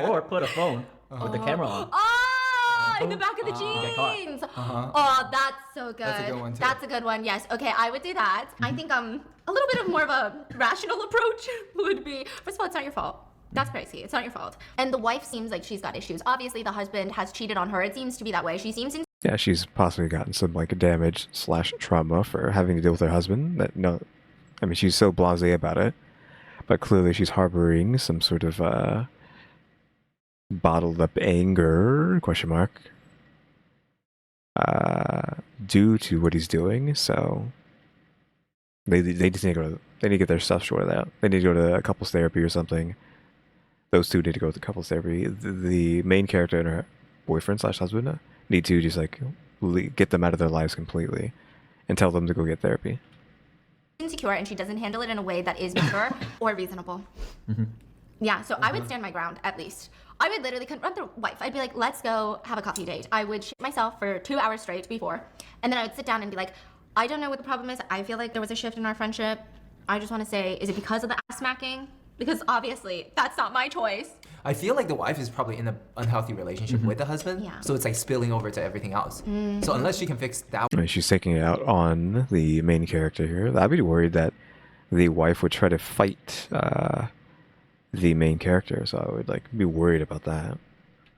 Or put a phone with the camera on. Oh, in the back of the Get caught. jeans. Oh, that's so good. That's a good one, too. That's a good one. Yes. Okay, I would do that. I think a little bit of more of a rational approach would be. First of all, it's not your fault. That's crazy. It's not your fault. And the wife seems like she's got issues. Obviously, the husband has cheated on her. It seems to be that way. She seems in. Yeah, she's possibly gotten some like damage / trauma for having to deal with her husband. That no, I mean she's so blasé about it, but clearly she's harboring some sort of bottled up anger ? Due to what he's doing. So they just need to go. They need to get their stuff sorted out. They need to go to couples therapy or something. Those two need to go to couples therapy. The main character and her boyfriend / husband need to just like get them out of their lives completely and tell them to go get therapy. Insecure and she doesn't handle it in a way that is mature or reasonable. Yeah, so I would stand my ground at least. I would literally confront the wife. I'd be like, let's go have a coffee date. I would shit myself for 2 hours straight before. And then I would sit down and be like, I don't know what the problem is. I feel like there was a shift in our friendship. I just want to say, is it because of the ass smacking? Because obviously that's not my choice. I feel like the wife is probably in an unhealthy relationship with the husband. Yeah. So it's like spilling over to everything else. So unless she can fix that. I mean, she's taking it out on the main character here. I'd be worried that the wife would try to fight the main character, so I would like be worried about that.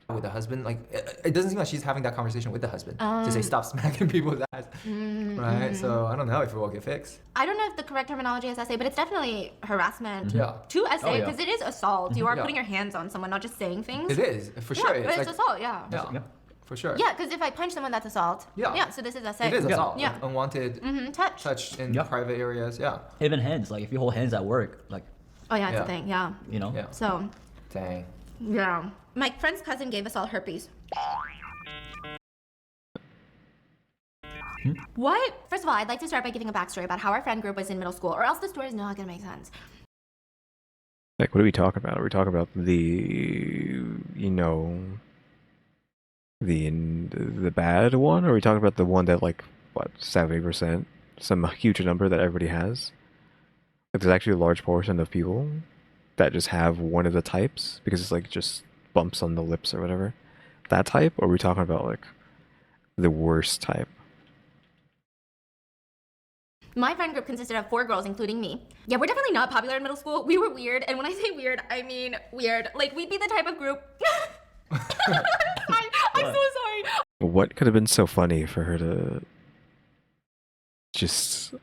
With the husband, like it doesn't seem like she's having that conversation with the husband to say stop smacking people's ass, right? So I don't know if it will get fixed. I don't know if the correct terminology is SA, but it's definitely harassment Yeah. to SA Oh, yeah. because it is assault. You are Yeah. putting your hands on someone, not just saying things. It is for Yeah, sure. but it's like, assault, yeah. yeah, for sure. Yeah, because if I punch someone, that's assault. Yeah. Yeah, so this is SA. It is assault. Yeah. Like, unwanted Touch. in Yeah. private areas. Yeah. Even hands. Like if you hold hands at work, like Oh, yeah, it's Yeah. a thing, yeah. you know. Yeah. So, Dang. yeah. My friend's cousin gave us all herpes. What? First of all, I'd like to start by giving a backstory about how our friend group was in middle school, or else the story is not gonna make sense. Like, what are we talking about? Are we talking about the, you know, the bad one, or are we talking about the one that, like, what, 70%, some huge number that everybody has? Like, there's actually a large portion of people that just have one of the types because it's like just bumps on the lips or whatever. That type, or are we talking about like the worst type? My friend group consisted of 4 girls, including me. Yeah, we're definitely not popular in middle school. We were weird, and when I say weird, I mean weird. Like, we'd be the type of group. I'm so sorry. What could have been so funny for her to just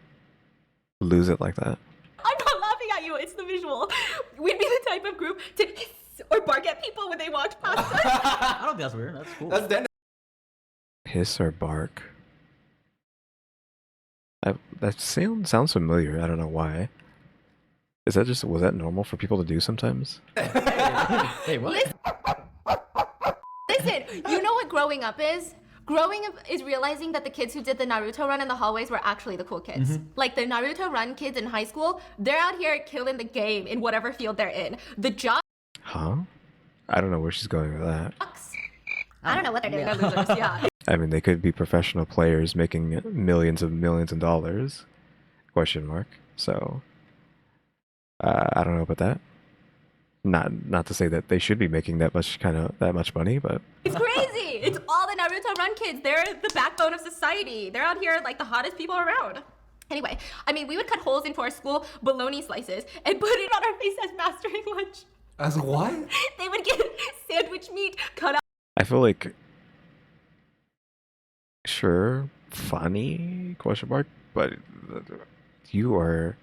lose it like that? I'm not laughing at you, it's the visual. We'd be the type of group to hiss or bark at people when they walked past us. I don't think that's weird. That's cool. That's then. Hiss or bark? That sounds familiar. I don't know why. Was that normal for people to do sometimes? Hey, what? Listen, you know what growing up is? Growing up is realizing that the kids who did the Naruto run in the hallways were actually the cool kids. Like the Naruto run kids in high school, they're out here killing the game in whatever field they're in. The jocks, Huh? I don't know where she's going with that. I don't know what they're doing. They're losers, yeah. I mean, they could be professional players making millions of dollars. Question mark. So, I don't know about that. Not to say that they should be making that much money, but It's crazy. It's all the Naruto run kids. They're the backbone of society. They're out here like the hottest people around. Anyway, I mean, we would cut holes into our school bologna slices and put it on our face as mastering lunch. As what? They would get sandwich meat cut out. I feel like, sure, funny, question mark, but you are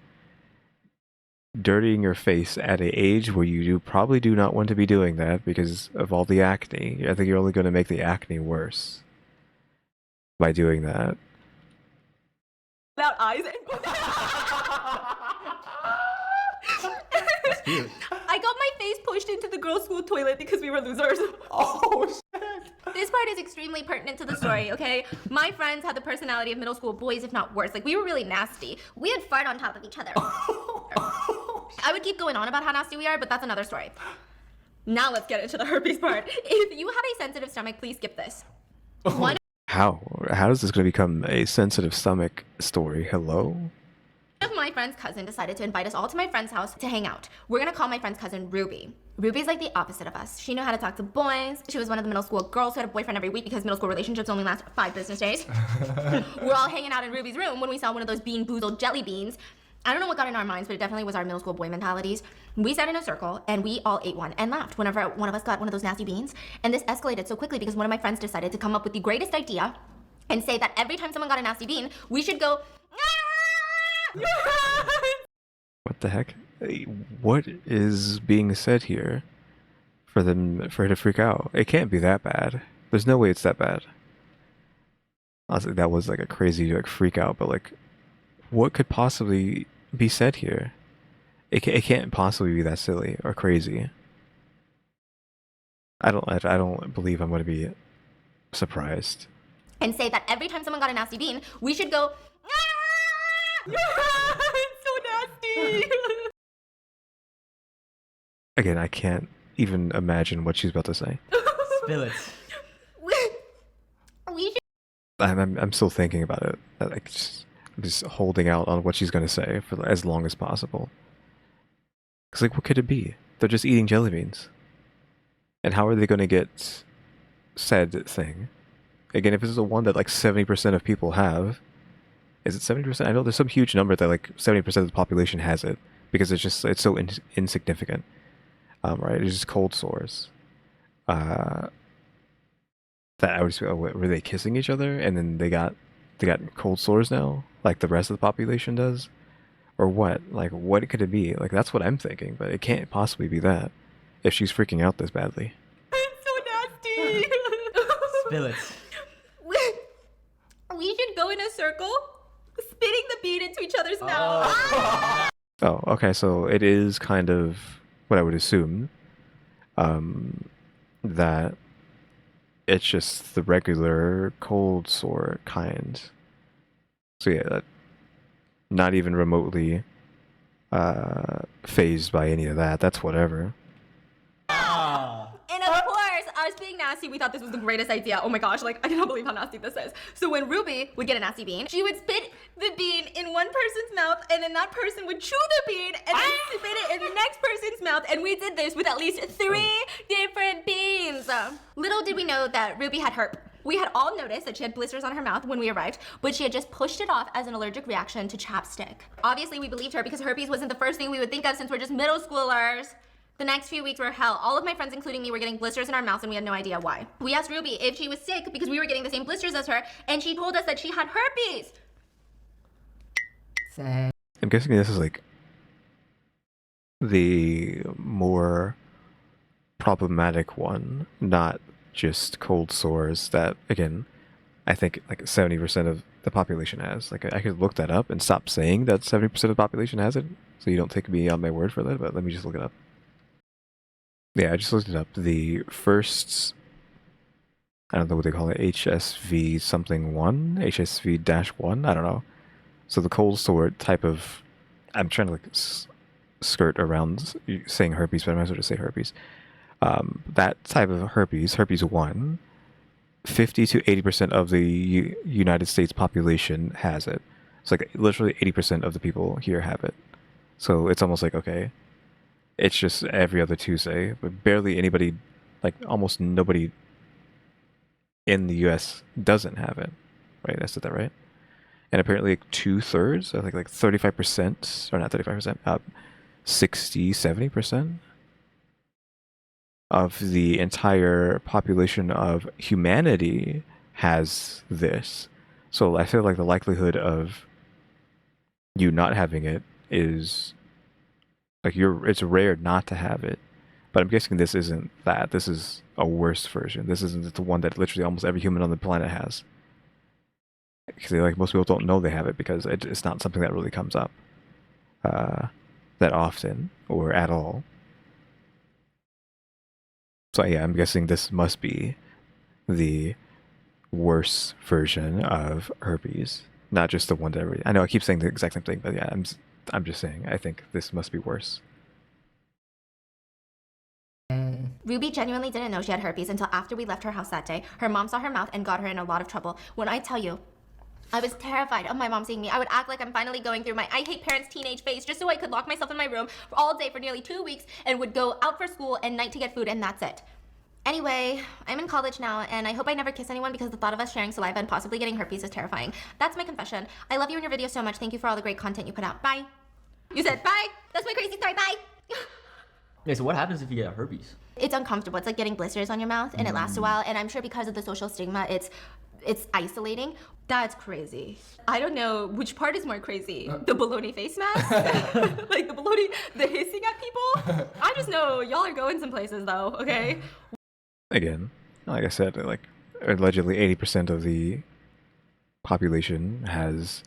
dirtying your face at an age where you probably do not want to be doing that because of all the acne. I think you're only going to make the acne worse by doing that. Without eyes and Cute. I got my face pushed into the girls' school toilet because we were losers. Oh shit. This part is extremely pertinent to the story, okay? My friends had the personality of middle school boys, if not worse. Like, we were really nasty. We would fart on top of each other. I would keep going on about how nasty we are, but that's another story. Now let's get into the herpes part. If you have a sensitive stomach, please skip this. One How is this going to become a sensitive stomach story? Hello? of my friend's cousin decided to invite us all to my friend's house to hang out. We're gonna call my friend's cousin Ruby. Ruby's like the opposite of us. She knew how to talk to boys. She was one of the middle school girls who had a boyfriend every week because middle school relationships only last 5 business days. We're all hanging out in Ruby's room when we saw one of those Bean Boozled jelly beans. I don't know what got in our minds, but it definitely was our middle school boy mentalities. We sat in a circle and we all ate one and laughed whenever one of us got one of those nasty beans. And this escalated so quickly because one of my friends decided to come up with the greatest idea and say that every time someone got a nasty bean, we should go, What the heck? What is being said here for her to freak out? It can't be that bad. There's no way it's that bad. Honestly, that was like a crazy like freak out, but like, what could possibly be said here? It can't possibly be that silly or crazy. I don't believe I'm going to be surprised. and say that every time someone got a nasty bean, we should go, it's so nasty. Again, I can't even imagine what she's about to say. Spill it. We should I'm still thinking about it. I'm just holding out on what she's going to say for as long as possible. Because, like, what could it be? They're just eating jelly beans. And how are they going to get said thing? Again, if this is the one that, like, 70% of people have, is it 70%? I know there's some huge number that, like, 70% of the population has it. Because it's so insignificant. Right? It's just cold sores. That I would just, were they kissing each other and then they got cold sores now, like the rest of the population does, or what? Like, what could it be? Like, that's what I'm thinking, but it can't possibly be that if she's freaking out this badly. It's so nasty. Spill it. We should go in a circle, spitting the bean into each other's mouth. Oh, okay, so it is kind of what I would assume, that it's just the regular cold sore kind. So yeah, not even remotely phased by any of that. That's whatever. And of course, us being nasty, we thought this was the greatest idea. Oh my gosh, like, I cannot believe how nasty this is. So when Ruby would get a nasty bean, she would spit the bean in one person's mouth, and then that person would chew the bean, and then spit it in the next person's mouth, and we did this with at least 3 different beans. Little did we know that Ruby had herpes. We had all noticed that she had blisters on her mouth when we arrived, but she had just pushed it off as an allergic reaction to chapstick. Obviously, we believed her because herpes wasn't the first thing we would think of since we're just middle schoolers. The next few weeks were hell. All of my friends, including me, were getting blisters in our mouths and we had no idea why. We asked Ruby if she was sick because we were getting the same blisters as her, and she told us that she had herpes. Same. I'm guessing this is like the more problematic one, not just cold sores that, again, I think like 70% of the population has. Like, I could look that up and stop saying that 70% of the population has it, so you don't take me on my word for that, but let me just look it up. Yeah, I just looked it up. The first, I don't know what they call it, HSV something 1? HSV-1? I don't know. So the cold sore type of, I'm trying to like skirt around saying herpes, but I might as well just say herpes. That type of herpes, herpes 1, 50 to 80% of the United States population has it. It's like literally 80% of the people here have it. So it's almost like, okay, it's just every other Tuesday, but barely anybody, like almost nobody in the US doesn't have it, right? I said that right? And apparently like 2/3, I think like 35%, or not 35%, 60, 70% of the entire population of humanity has this. So I feel like the likelihood of you not having it is like it's rare not to have it. But I'm guessing this isn't that. This is a worse version. This isn't the one that literally almost every human on the planet has. Because like most people don't know they have it because it's not something that really comes up that often or at all. So yeah, I'm guessing this must be the worse version of herpes, not just the one that I know I keep saying the exact same thing, but yeah, I'm just saying I think this must be worse. Ruby genuinely didn't know she had herpes until after we left her house that day. Her mom saw her mouth and got her in a lot of trouble. When I tell you, I was terrified of my mom seeing me. I would act like I'm finally going through my I hate parents teenage phase just so I could lock myself in my room all day for nearly 2 weeks and would go out for school and night to get food and that's it. Anyway, I'm in college now and I hope I never kiss anyone because the thought of us sharing saliva and possibly getting herpes is terrifying. That's my confession. I love you and your video so much. Thank you for all the great content you put out. Bye. You said bye? That's my crazy story. Bye. Okay, so what happens if you get herpes? It's uncomfortable. It's like getting blisters on your mouth and it lasts a while. And I'm sure because of the social stigma, it's isolating. That's crazy. I don't know which part is more crazy. The baloney face mask? Like the baloney, the hissing at people? I just know y'all are going some places though, okay? Again, like I said, like allegedly 80% of the population has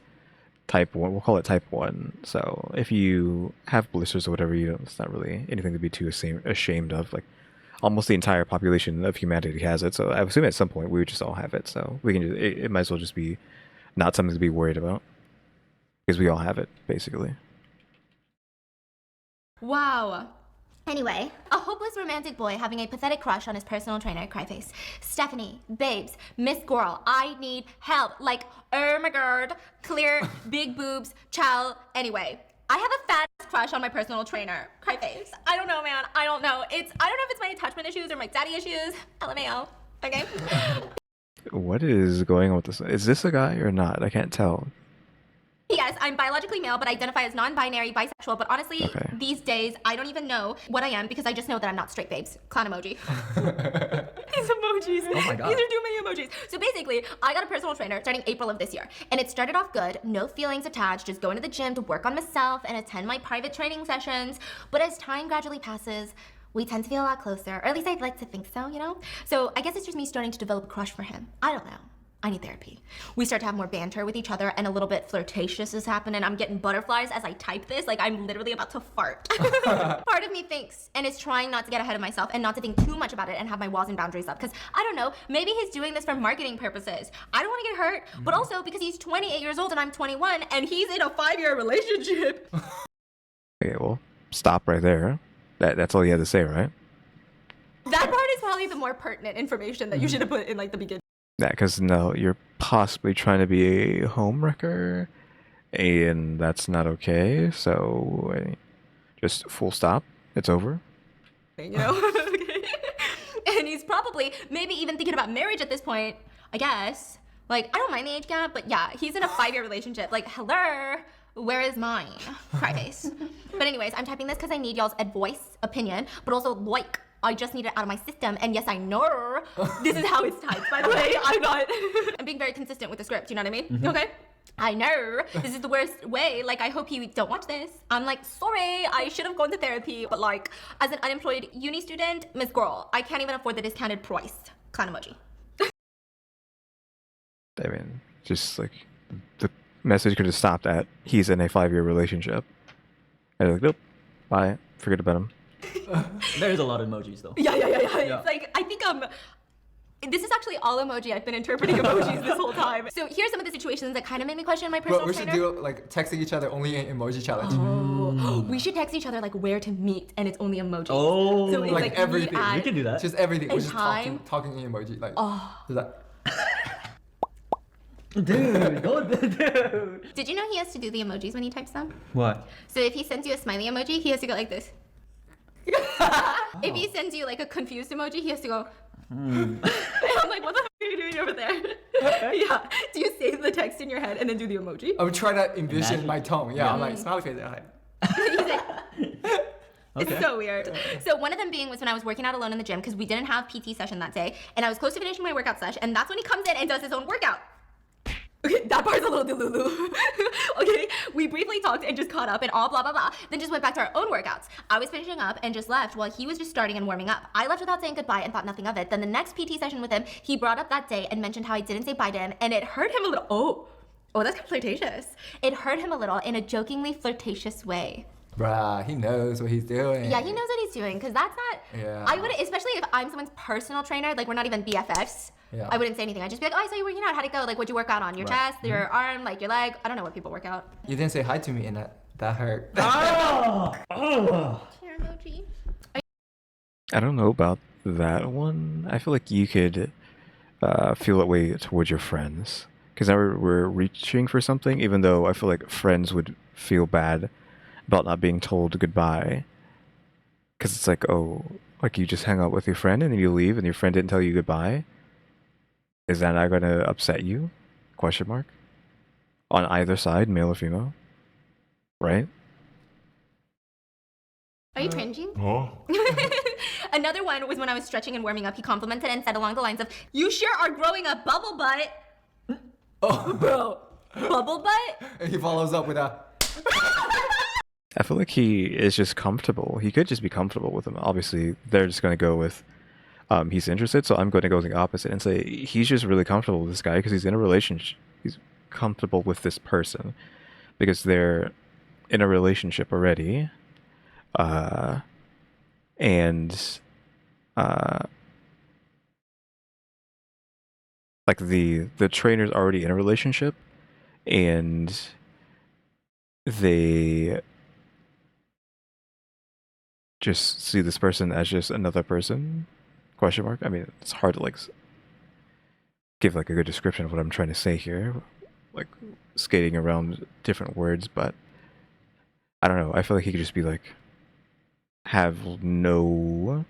type 1. We'll call it type 1. So if you have blisters or whatever, it's not really anything to be too ashamed of. Like almost the entire population of humanity has it. So I assume at some point we would just all have it. So we can it might as well just be not something to be worried about because we all have it basically. Wow. Anyway, a hopeless romantic boy having a pathetic crush on his personal trainer, cryface. Stephanie, babes, Miss Squirrel, I need help. Like, my god, clear, big boobs, chow. Anyway, I have a fat crush on my personal trainer, cryface. I don't know, man. I don't know. I don't know if it's my attachment issues or my daddy issues. LMAO. Okay. What is going on with this? Is this a guy or not? I can't tell. Yes, I'm biologically male, but identify as non-binary, bisexual. But honestly, these days, I don't even know what I am because I just know that I'm not straight, babes. Clown emoji. These emojis. Oh my god. These are too many emojis. So basically, I got a personal trainer starting April of this year. And it started off good, no feelings attached, just going to the gym to work on myself and attend my private training sessions. But as time gradually passes, we tend to feel a lot closer. Or at least I'd like to think so, you know? So I guess it's just me starting to develop a crush for him. I don't know. I need therapy. We start to have more banter with each other and a little bit flirtatious is happening. I'm getting butterflies as I type this, like I'm literally about to fart. Part of me thinks and is trying not to get ahead of myself and not to think too much about it and have my walls and boundaries up. Because I don't know, maybe he's doing this for marketing purposes. I don't want to get hurt, but also because he's 28 years old and I'm 21 and he's in a 5-year relationship. Okay, well, stop right there. That's all you had to say, right? That part is probably the more pertinent information that you should have put in like the beginning. Yeah, because no, you're possibly trying to be a homewrecker, and that's not okay. So, just full stop. It's over. You know? Okay. And he's probably maybe even thinking about marriage at this point, I guess. Like, I don't mind the age gap, but yeah, he's in a 5-year relationship. Like, hello, where is mine? Cryface. But anyways, I'm typing this because I need y'all's advice, opinion, but also like, I just need it out of my system, and yes, I know this is how it's typed, by the way. I'm being very consistent with the script, you know what I mean? Okay? I know this is the worst way. Like, I hope you don't watch this. I'm like, sorry, I should have gone to therapy, but like, as an unemployed uni student, Miss Girl, I can't even afford the discounted price. Clown emoji. I mean, just like the message could have stopped at he's in a 5-year relationship, and they're like, nope, bye, forget about him. There's a lot of emojis though. Yeah. It's like, I think this is actually all emoji. I've been interpreting emojis this whole time. So here's some of the situations that kind of made me question my personal But we should trainer. do like texting each other only in emoji challenge. Oh, we should text each other like where to meet, and it's only emojis. Oh, so it's like like everything. meet at- We can do that. Just everything. We're And just time. talking in emoji. Like, just like Dude, go, dude. Did you know he has to do the emojis when he types them? What? So if he sends you a smiley emoji, he has to go like this. If he sends you like a confused emoji, he has to go. And I'm like, what the fuck are you doing over there? Yeah. Do you save the text in your head and then do the emoji? I would try to envision Imagine. my tone. Yeah, I'm like smiley face. I'm like, It's so weird. So one of them being was when I was working out alone in the gym because we didn't have PT session that day, and I was close to finishing my workout session, and that's when he comes in and does his own workout. Okay, that part's a little delulu. Okay, we briefly talked and just caught up and all blah blah blah. Then just went back to our own workouts. I was finishing up and just left while he was just starting and warming up. I left without saying goodbye and thought nothing of it. Then the next PT session with him, he brought up that day and mentioned how I didn't say bye to him, and it hurt him a little. Oh, that's kind of flirtatious. It hurt him a little in a jokingly flirtatious way. bruh, he knows what he's doing. Yeah, he knows what he's doing because that's not. Yeah. I would, especially if I'm someone's personal trainer, like we're not even BFFs. Yeah. I wouldn't say anything. I'd just be like, oh, I saw you working out. How'd it go? Like, what'd you work out on? Your Right. chest, your arm, like your leg? I don't know what people work out. You didn't say hi to me, and that hurt. Cheer emoji. I don't know about that one. I feel like you could feel that way towards your friends. Because now we're reaching for something, even though I feel like friends would feel bad about not being told goodbye. Because it's like, oh, like you just hang out with your friend and then you leave and your friend didn't tell you goodbye. Is that not going to upset you? Question mark. On either side, male or female. Right? Are you cringing? Huh? Another one was when I was stretching and warming up. He complimented and said along the lines of, "You sure are growing a bubble butt." Oh, Bro, bubble butt? and he follows up with a. I feel like he is just comfortable. He could just be comfortable with him. Obviously, they're just going to go with he's interested, so I'm going to go the opposite and say he's just really comfortable with this guy because he's in a relationship. He's comfortable with this person because they're in a relationship already. Like the trainer's already in a relationship and they just see this person as just another person? Question mark. I mean, it's hard to like give like a good description of what I'm trying to say here, like skating around different words, but I don't know. I feel like he could just be like have no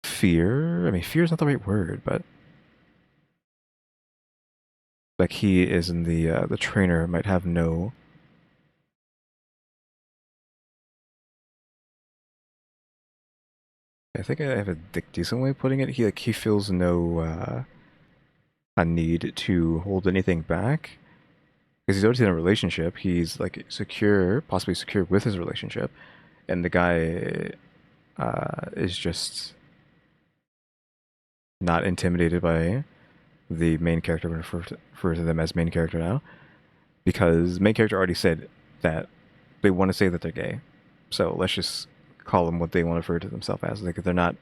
fear. I mean, fear is not the right word, but like he is in the trainer might have no. I think I have a decent way of putting it. He feels no a need to hold anything back because he's already in a relationship. He's like secure, possibly secure with his relationship, and the guy is just not intimidated by the main character. I'm going to refer to them as main character now, because main character already said that they want to say that they're gay. So let's just call them what they want to refer to themselves as. Like, if they're not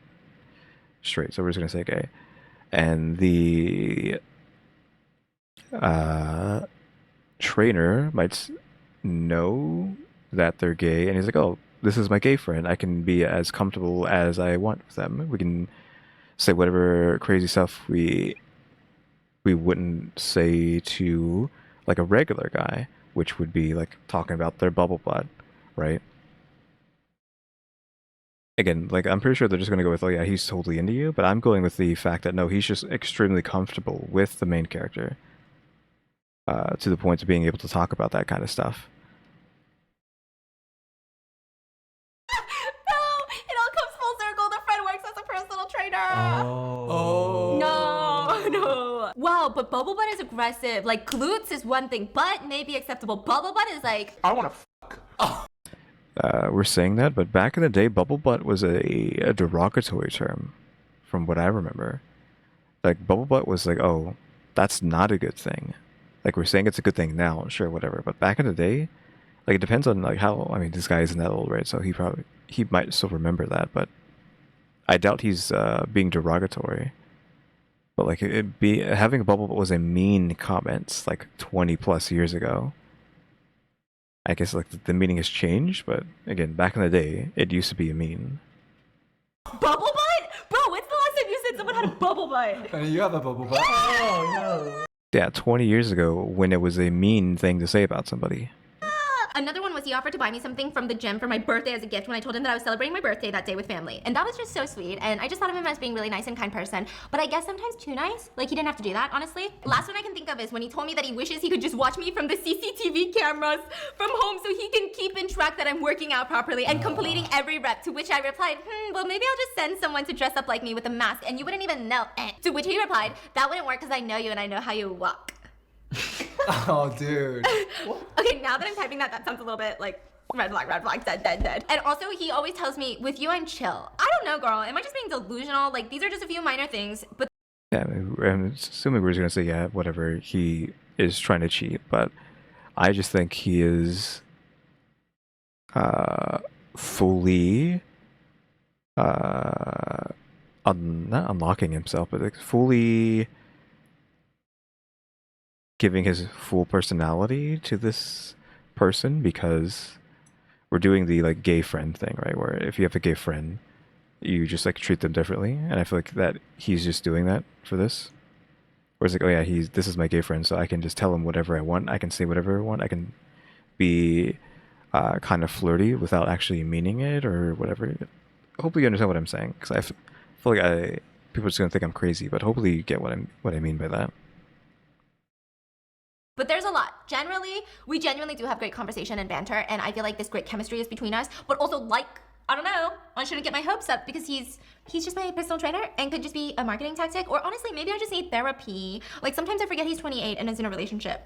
straight, so we're just going to say gay. And the trainer might know that they're gay, and he's like, oh, this is my gay friend. I can be as comfortable as I want with them. We can say whatever crazy stuff we wouldn't say to like a regular guy, which would be like talking about their bubble butt, right? Again, like, I'm pretty sure they're just going to go with, oh yeah, he's totally into you, but I'm going with the fact that no, he's just extremely comfortable with the main character, to the point of being able to talk about that kind of stuff. No, it all comes full circle. The friend works as a personal trainer. Oh. No. Wow, but bubble butt is aggressive. Like, glutes is one thing, butt may be acceptable. Bubble butt is like, I want to fuck. We're saying that, but back in the day, bubble butt was a derogatory term, from what I remember. Like, bubble butt was like, oh, that's not a good thing. Like, we're saying it's a good thing now, sure, whatever. But back in the day, like, it depends on like how. I mean, this guy isn't that old, right? So he might still remember that, but I doubt he's being derogatory. But like, having a bubble butt was a mean comment like 20 plus years ago. I guess like the meaning has changed, but again, back in the day, it used to be a mean. bubble butt? Bro, when's the last time you said someone had a bubble butt? And you have a bubble butt. Yeah, 20 years ago, when it was a mean thing to say about somebody. Another one was he offered to buy me something from the gym for my birthday as a gift when I told him that I was celebrating my birthday that day with family. And that was just so sweet. And I just thought of him as being really nice and kind person. But I guess sometimes too nice. Like, he didn't have to do that, honestly. Last one I can think of is when he told me that he wishes he could just watch me from the CCTV cameras from home so he can keep in track that I'm working out properly and completing every rep. To which I replied, well, maybe I'll just send someone to dress up like me with a mask and you wouldn't even know. To which he replied, that wouldn't work because I know you and I know how you walk. Oh, dude. Okay, now that I'm typing that sounds a little bit like red flag, dead. And also, he always tells me, with you, I'm chill. I don't know, girl. Am I just being delusional? Like, these are just a few minor things, but Yeah, I'm assuming we're just gonna say, yeah, whatever, he is trying to cheat, but I just think he is fully not unlocking himself, but like fully giving his full personality to this person, because we're doing the like gay friend thing, right? Where if you have a gay friend, you just like treat them differently, and I feel like that he's just doing that for this. Where it's like, oh yeah, this is my gay friend, so I can just tell him whatever I want. I can say whatever I want. I can be kind of flirty without actually meaning it or whatever. Hopefully you understand what I'm saying, because I feel like people are just gonna think I'm crazy, but hopefully you get what I mean by that. But there's a lot. Generally, we genuinely do have great conversation and banter, and I feel like this great chemistry is between us. But also, like, I don't know, I shouldn't get my hopes up because he's just my personal trainer and could just be a marketing tactic. Or honestly, maybe I just need therapy. Like, sometimes I forget he's 28 and is in a relationship.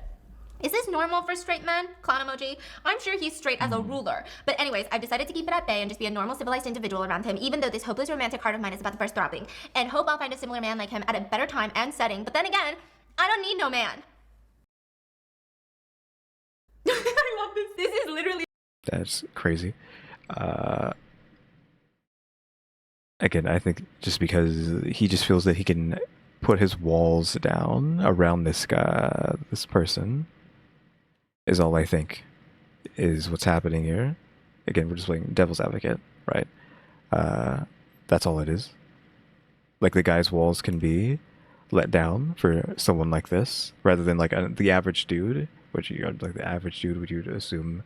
Is this normal for straight men? Clown emoji. I'm sure he's straight as a ruler. But anyways, I've decided to keep it at bay and just be a normal civilized individual around him, even though this hopeless romantic heart of mine is about to burst throbbing. And hope I'll find a similar man like him at a better time and setting. But then again, I don't need no man. I love this. This is literally. That's crazy. Again, I think just because he just feels that he can put his walls down around this guy, this person, is all I think is what's happening here. Again, we're just playing devil's advocate, right? That's all it is. Like, the guy's walls can be let down for someone like this, rather than like the average dude, which like the average dude would you assume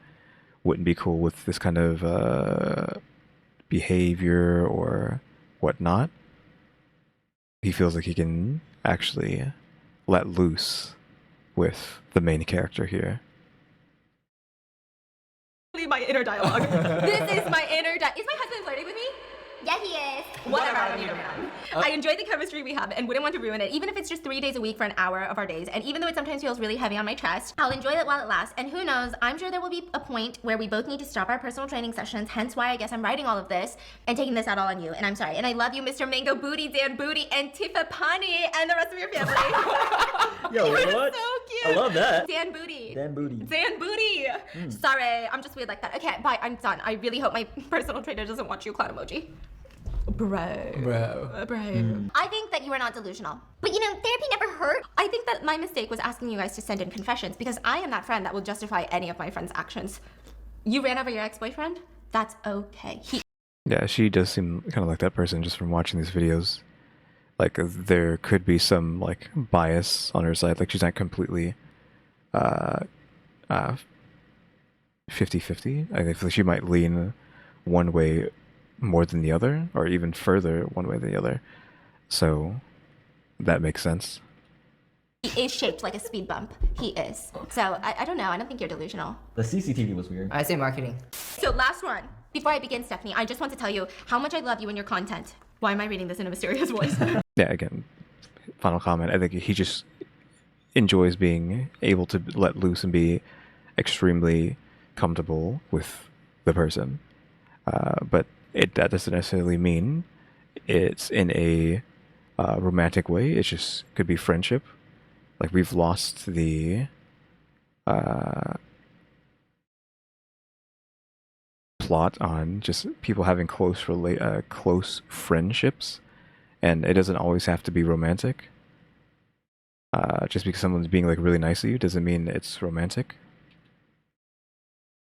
wouldn't be cool with this kind of behavior or whatnot. He feels like he can actually let loose with the main character here. My inner dialogue. This is my inner dialogue. Is my husband flirting with me? Yeah, he is. Whatever, I don't need a man. I enjoy the chemistry we have and wouldn't want to ruin it, even if it's just 3 days a week for an hour of our days. And even though it sometimes feels really heavy on my chest, I'll enjoy it while it lasts. And who knows, I'm sure there will be a point where we both need to stop our personal training sessions, hence why I guess I'm writing all of this and taking this out all on you. And I'm sorry. And I love you, Mr. Mango Booty, Dan Booty, and Tifa Pani, and the rest of your family. Yo, You're what? so cute. I love that. Dan Booty. Dan Booty. Dan Booty. Sorry, I'm just weird like that. Okay, bye, I'm done. I really hope my personal trainer doesn't watch you clown emoji. Bro. I think that you are not delusional. But you know, therapy never hurt. I think that my mistake was asking you guys to send in confessions because I am that friend that will justify any of my friend's actions. You ran over your ex-boyfriend? That's okay. Yeah, she does seem kind of like that person just from watching these videos. Like there could be some like bias on her side. Like she's not completely 50-50. I feel like she might lean one way more than the other, or even further one way than the other. So that makes sense. He is shaped like a speed bump. He is. So I don't know. I don't think you're delusional. The CCTV was weird. I say marketing. So last one. Before I begin, Stephanie, I just want to tell you how much I love you and your content. Why am I reading this in a mysterious voice? Yeah, again, final comment. I think he just enjoys being able to let loose and be extremely comfortable with the person. But that doesn't necessarily mean it's in a romantic way. It just could be friendship. Like we've lost the plot on just people having close friendships, and it doesn't always have to be romantic. Just because someone's being like really nice to you doesn't mean it's romantic.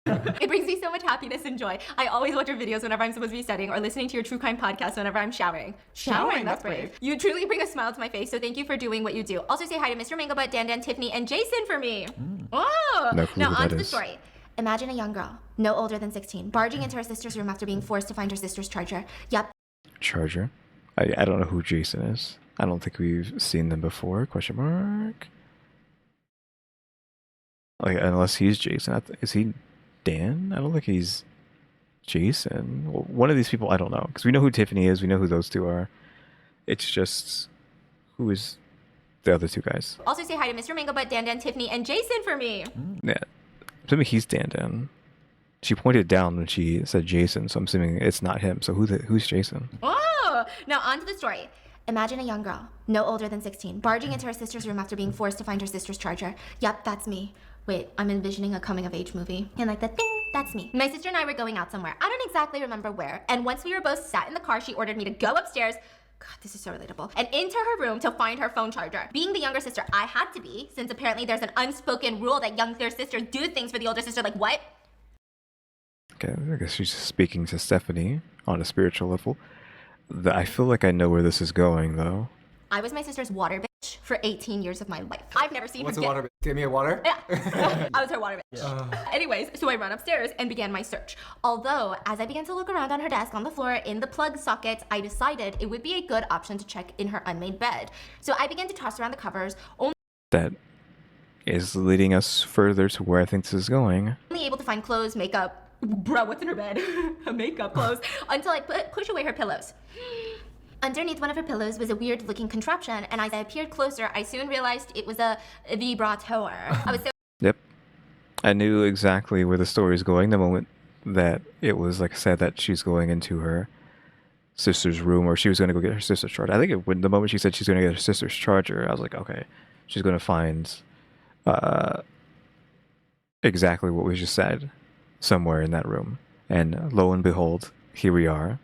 It brings me so much happiness and joy. I always watch your videos whenever I'm supposed to be studying or listening to your true crime podcast whenever I'm showering. Showering? That's brave. You truly bring a smile to my face, so thank you for doing what you do. Also say hi to Mr. Mango Butt, Dan Dan, Tiffany, and Jason for me. Oh! No clue now who on that to the is. story. Imagine a young girl, no older than 16, barging into her sister's room after being forced to find her sister's charger. Yep. Charger. I don't know who Jason is. I don't think we've seen them before. Question mark. Like unless he's Jason. Is he Dan? I don't think he's Jason. Well, one of these people, I don't know. Because we know who Tiffany is. We know who those two are. It's just who is the other two guys. Also say hi to Mr. Mango Butt, Dan Dan, Tiffany, and Jason for me. Yeah. I'm assuming he's Dan Dan. She pointed down when she said Jason, so I'm assuming it's not him. So who's Jason? Oh! Now on to the story. Imagine a young girl, no older than 16, barging into her sister's room after being forced to find her sister's charger. Yep, that's me. Wait, I'm envisioning a coming-of-age movie. And like the ding, that's me. My sister and I were going out somewhere. I don't exactly remember where. And once we were both sat in the car, she ordered me to go upstairs. God, this is so relatable. And into her room to find her phone charger. Being the younger sister, I had to be, since apparently there's an unspoken rule that younger sisters do things for the older sister. Like what? Okay, I guess she's speaking to Stephanie on a spiritual level. I feel like I know where this is going, though. I was my sister's water bitch for 18 years of my life. I've never seen What's her a get... water? Give me a water. Yeah, I was her water bitch. Anyways, so I ran upstairs and began my search. Although, as I began to look around on her desk on the floor in the plug sockets, I decided it would be a good option to check in her unmade bed. So I began to toss around the covers, That is leading us further to where I think this is going. only able to find clothes, makeup. Bro, what's in her bed? Makeup, clothes. Until I push away her pillows. Underneath one of her pillows was a weird-looking contraption, and as I peered closer, I soon realized it was a vibrator. I was so... Yep. I knew exactly where the story is going the moment that it was like said that she's going into her sister's room, or she was going to go get her sister's charger. I think when the moment she said she's going to get her sister's charger, I was like, okay, she's going to find exactly what we just said somewhere in that room. And lo and behold, here we are.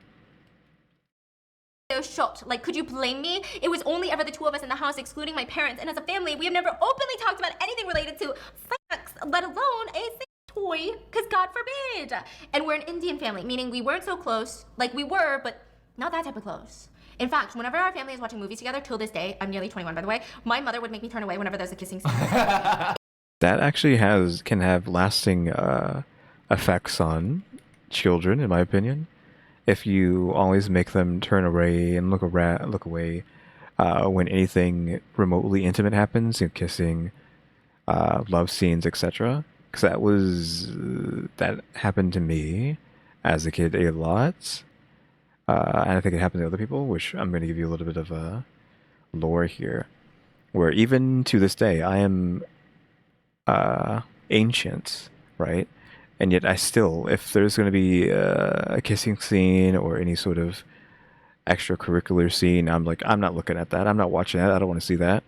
So shocked. Like, could you blame me? It was only ever the two of us in the house, excluding my parents, and as a family, we have never openly talked about anything related to sex, let alone a sex toy, because God forbid. And we're an Indian family, meaning we weren't so close, like we were, but not that type of close. In fact, whenever our family is watching movies together, till this day, I'm nearly 21 by the way, my mother would make me turn away whenever there's a kissing scene. That actually can have lasting effects on children, in my opinion. If you always make them turn away and look away when anything remotely intimate happens, kissing, love scenes, etc. Because that happened to me as a kid a lot. and I think it happened to other people, which I'm going to give you a little bit of lore here, where even to this day, I am ancient, right? And yet I still, if there's going to be a kissing scene or any sort of extracurricular scene, I'm like, I'm not looking at that. I'm not watching that. I don't want to see that.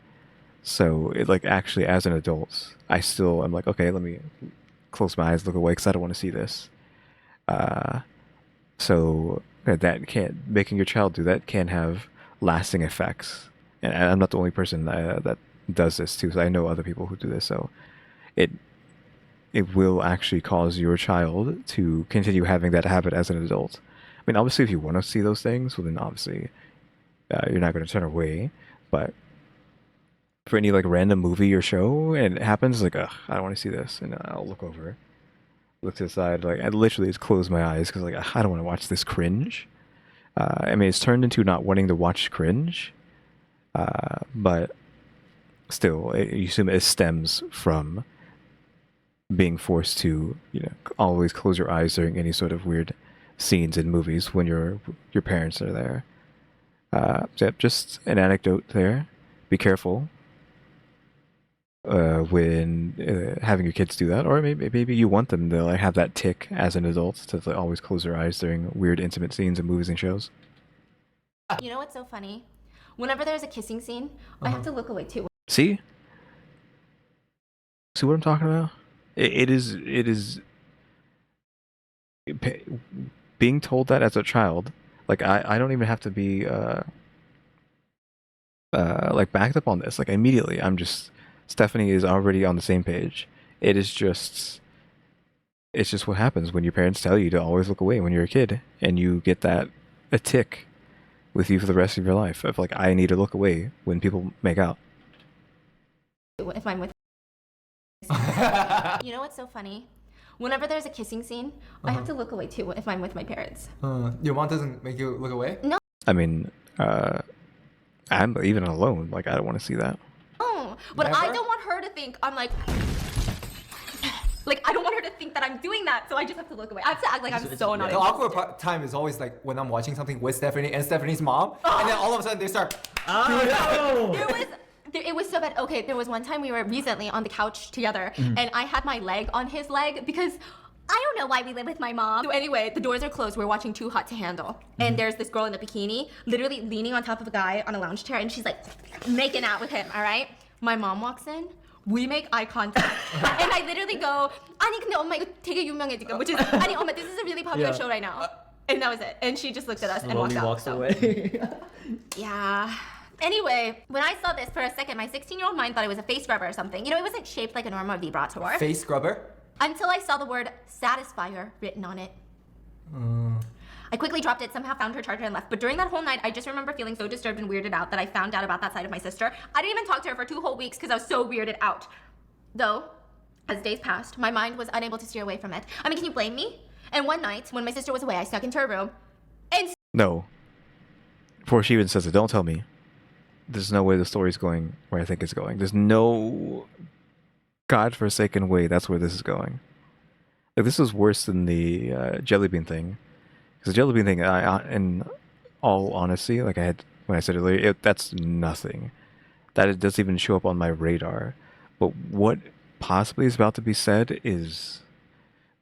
So it like actually as an adult, I'm like, okay, let me close my eyes, look away, because I don't want to see this. So that can't, making your child do that can have lasting effects. And I'm not the only person that does this too. So I know other people who do this. So it will actually cause your child to continue having that habit as an adult. I mean, obviously, if you want to see those things, well, then obviously you're not going to turn away. But for any like random movie or show and it happens, like, ugh, I don't want to see this, and I'll look over, look to the side, like I literally just close my eyes because like I don't want to watch this cringe. I mean, it's turned into not wanting to watch cringe, but still, you assume it stems from being forced to, always close your eyes during any sort of weird scenes in movies when your parents are there. So just an anecdote there. Be careful when having your kids do that, or maybe you want them to like have that tick as an adult to like, always close their eyes during weird intimate scenes in movies and shows. You know what's so funny? Whenever there's a kissing scene, I have to look away too. See what I'm talking about? It is being told that as a child. Like I don't even have to be like backed up on this. Like immediately, I'm just, Stephanie is already on the same page. It's just what happens when your parents tell you to always look away when you're a kid, and you get that a tick with you for the rest of your life of like, I need to look away when people make out. If I'm with you know what's so funny? Whenever there's a kissing scene, I have to look away too if I'm with my parents. Your mom doesn't make you look away? No. I mean, I'm even alone. Like, I don't want to see that. Oh, but Never? I don't want her to think I'm like I don't want her to think that I'm doing that, so I just have to look away. I have to act like I'm so not The interested. awkward time is always like when I'm watching something with Stephanie and Stephanie's mom, and then all of a sudden they start. It was so bad. Okay, there was one time we were recently on the couch together, and I had my leg on his leg because I don't know why we live with my mom. So anyway, the doors are closed. We're watching Too Hot to Handle, and there's this girl in a bikini, literally leaning on top of a guy on a lounge chair, and she's like making out with him. All right, my mom walks in. We make eye contact, and I literally go, "아니 근데 엄마 이거 되게 유명해 지금," which is, "아니 엄마, this is a really popular show right now," and that was it. And she just looked at us and walked out. Walks away. Yeah. Anyway, when I saw this for a second, my 16-year-old mind thought it was a face scrubber or something. It wasn't shaped like a normal vibrator. Face scrubber? Until I saw the word Satisfier written on it. I quickly dropped it, somehow found her charger and left. But during that whole night, I just remember feeling so disturbed and weirded out that I found out about that side of my sister. I didn't even talk to her for 2 whole weeks because I was so weirded out. Though, as days passed, my mind was unable to steer away from it. I mean, can you blame me? And one night, when my sister was away, I snuck into her room and... No. Before she even says it, don't tell me. There's no way the story's going where I think it's going. There's no godforsaken way that's where this is going. Like, this is worse than the jelly bean thing. Because the jelly bean thing, in all honesty, like when I said earlier, that's nothing. That it doesn't even show up on my radar. But what possibly is about to be said is,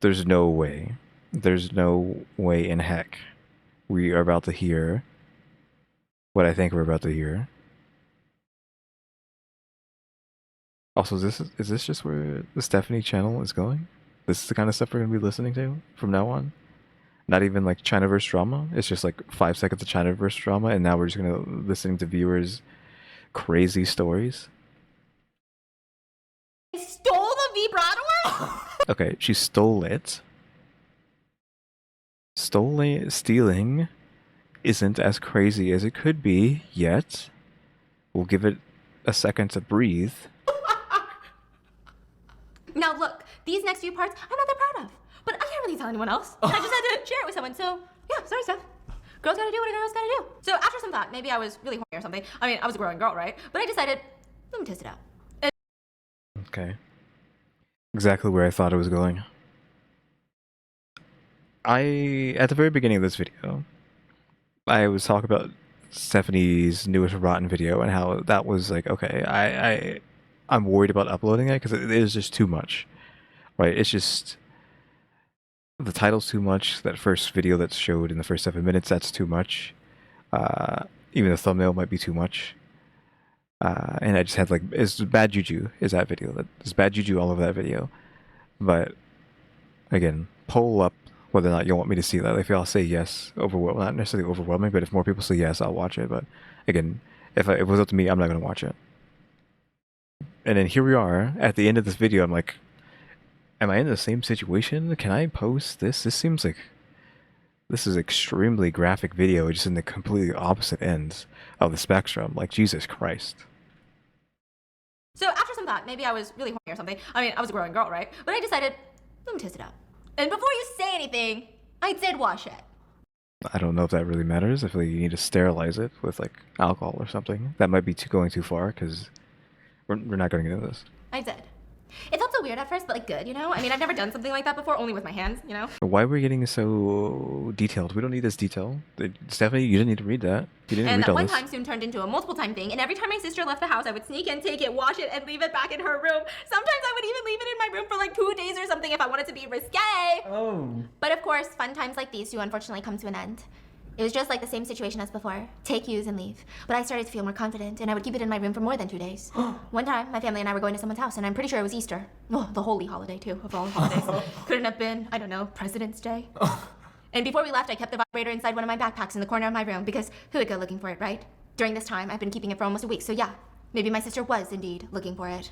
there's no way in heck we are about to hear what I think we're about to hear. Also, is this just where the Stephanie channel is going? This is the kind of stuff we're gonna be listening to from now on? Not even like Chinaverse drama. It's just like 5 seconds of Chinaverse drama, and now we're just gonna listening to viewers' crazy stories. I stole the vibrator? Okay, she stole it. Stealing isn't as crazy as it could be yet. We'll give it a second to breathe. Now look, these next few parts I'm not that proud of, but I can't really tell anyone else. I just had to share it with someone, so yeah, sorry Steph. Girls gotta do what a girl's gotta do. So after some thought, maybe I was really horny or something. I mean, I was a growing girl, right? But I decided, let me test it out. Okay. Exactly where I thought it was going. At the very beginning of this video, I was talking about Stephanie's newest Rotten video and how that was like, okay, I'm worried about uploading it because it is just too much, right? It's just the title's too much. That first video that's showed in the first 7 minutes, that's too much. Even the thumbnail might be too much. And I just had like, it's bad juju is that video. There's bad juju all over that video. But again, poll up whether or not you want me to see that. If y'all say yes, not necessarily overwhelming, but if more people say yes, I'll watch it. But again, if it was up to me, I'm not going to watch it. And then here we are at the end of this video. I'm like, am I in the same situation? Can I post this? This seems like this is extremely graphic video, just in the completely opposite ends of the spectrum. Like, Jesus Christ. So after some thought, maybe I was really horny or something. I mean, I was a growing girl, right? But I decided, let me test it out. And before you say anything, I did wash it. I don't know if that really matters. I feel like you need to sterilize it with like alcohol or something. That might be going too far because we're not going to get into this. I did. It felt so weird at first, but like good, you know? I mean, I've never done something like that before, only with my hands, you know? Why are we getting so detailed? We don't need this detail. Stephanie, you didn't need to read that. You didn't And read that all one this. time soon turned into a multiple time thing, and every time my sister left the house, I would sneak in, take it, wash it, and leave it back in her room. Sometimes I would even leave it in my room for like 2 days or something if I wanted to be risque. Oh. But of course, fun times like these do unfortunately come to an end. It was just like the same situation as before. Take, use, and leave. But I started to feel more confident, and I would keep it in my room for more than 2 days. One time, my family and I were going to someone's house, and I'm pretty sure it was Easter. Oh, the holy holiday, too, of all holidays. Couldn't have been, I don't know, President's Day. And before we left, I kept the vibrator inside one of my backpacks in the corner of my room, because who would go looking for it, right? During this time, I've been keeping it for almost a week, so yeah. Maybe my sister was indeed looking for it.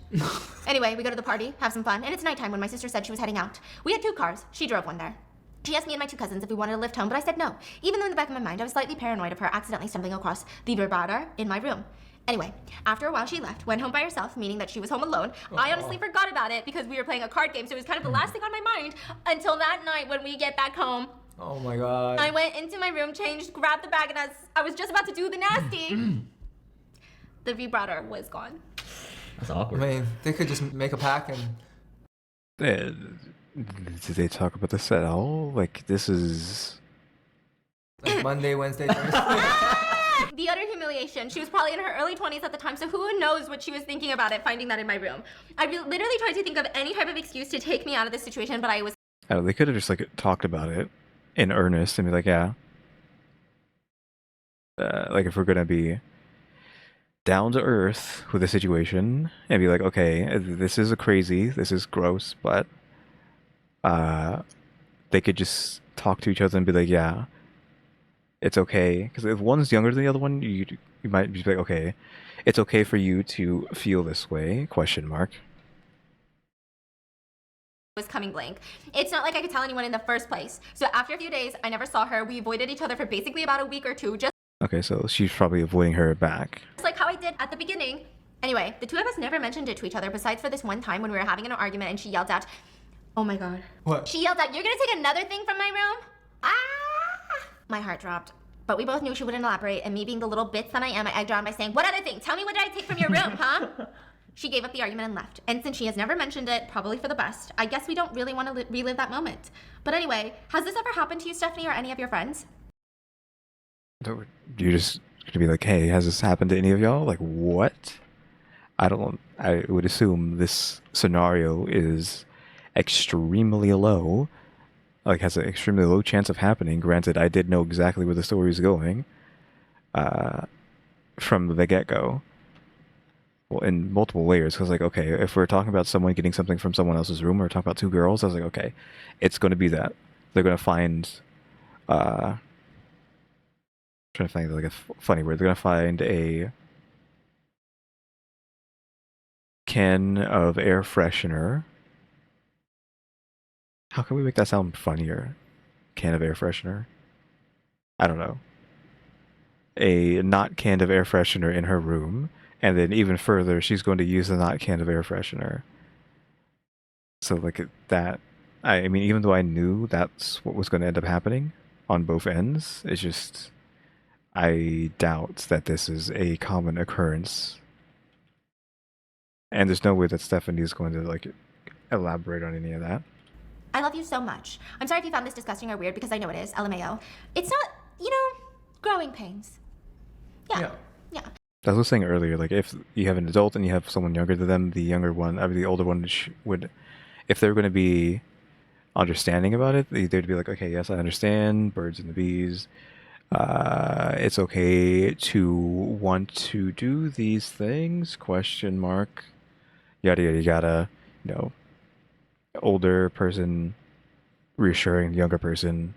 Anyway, we go to the party, have some fun, and it's nighttime when my sister said she was heading out. We had 2 cars. She drove one there. She asked me and my 2 cousins if we wanted to lift home, but I said no, even though in the back of my mind I was slightly paranoid of her accidentally stumbling across the vibrator in my room. Anyway, after a while she left, went home by herself, meaning that she was home alone. I honestly forgot about it because we were playing a card game, so it was kind of the last thing on my mind until that night when we get back home. Oh my god. I went into my room, changed, grabbed the bag, and as I was just about to do the nasty, the vibrator was gone. That's I awkward. mean, they could just make a pack and Did they talk about this at all? Like, this is... like Monday, Wednesday, Thursday. The utter humiliation. She was probably in her early 20s at the time, so who knows what she was thinking about it, finding that in my room. I literally tried to think of any type of excuse to take me out of this situation, but I was... I don't know, they could have just like talked about it in earnest and be like, yeah. Like, if we're going to be down to earth with the situation and be like, okay, this is this is gross, but they could just talk to each other and be like, yeah, it's okay. Because if one's younger than the other one, you might be like, okay, it's okay for you to feel this way, question mark. Was coming blank. It's not like I could tell anyone in the first place. So after a few days, I never saw her. We avoided each other for basically about a week or 2, just Okay, so she's probably avoiding her back. like how I did at the beginning. Anyway, the 2 of us never mentioned it to each other besides for this one time when we were having an argument and she yelled out, oh my god. What? She yelled out, you're gonna take another thing from my room? Ah! My heart dropped. But we both knew she wouldn't elaborate, and me being the little bitch that I am, I egged her on by saying, what other thing? Tell me what did I take from your room, huh? She gave up the argument and left. And since she has never mentioned it, probably for the best, I guess we don't really want to relive that moment. But anyway, has this ever happened to you, Stephanie, or any of your friends? You're just gonna be like, hey, has this happened to any of y'all? Like, what? I would assume this scenario is extremely low, like has an extremely low chance of happening. Granted, I did know exactly where the story is going from the get-go. Well, in multiple layers, because like, okay, if we're talking about someone getting something from someone else's room, or we're talking about 2 girls, I was like, okay, it's going to be that. They're going to find, trying to find like a funny word. They're going to find a can of air freshener. How can we make that sound funnier? Can of air freshener? I don't know. A not can of air freshener in her room. And then even further, she's going to use the not can of air freshener. So like that, I mean, even though I knew that's what was going to end up happening on both ends, it's just, I doubt that this is a common occurrence. And there's no way that Stephanie is going to like elaborate on any of that. I love you so much. I'm sorry if you found this disgusting or weird because I know it is, LMAO. It's not, you know, growing pains. Yeah. Yeah. As I was saying earlier, like if you have an adult and you have someone younger than them, the younger one, I mean, the older one would, if they're going to be understanding about it, they'd be like, okay, yes, I understand birds and the bees. It's okay to want to do these things? Question mark. Yada yada yada. You know, older person reassuring the younger person.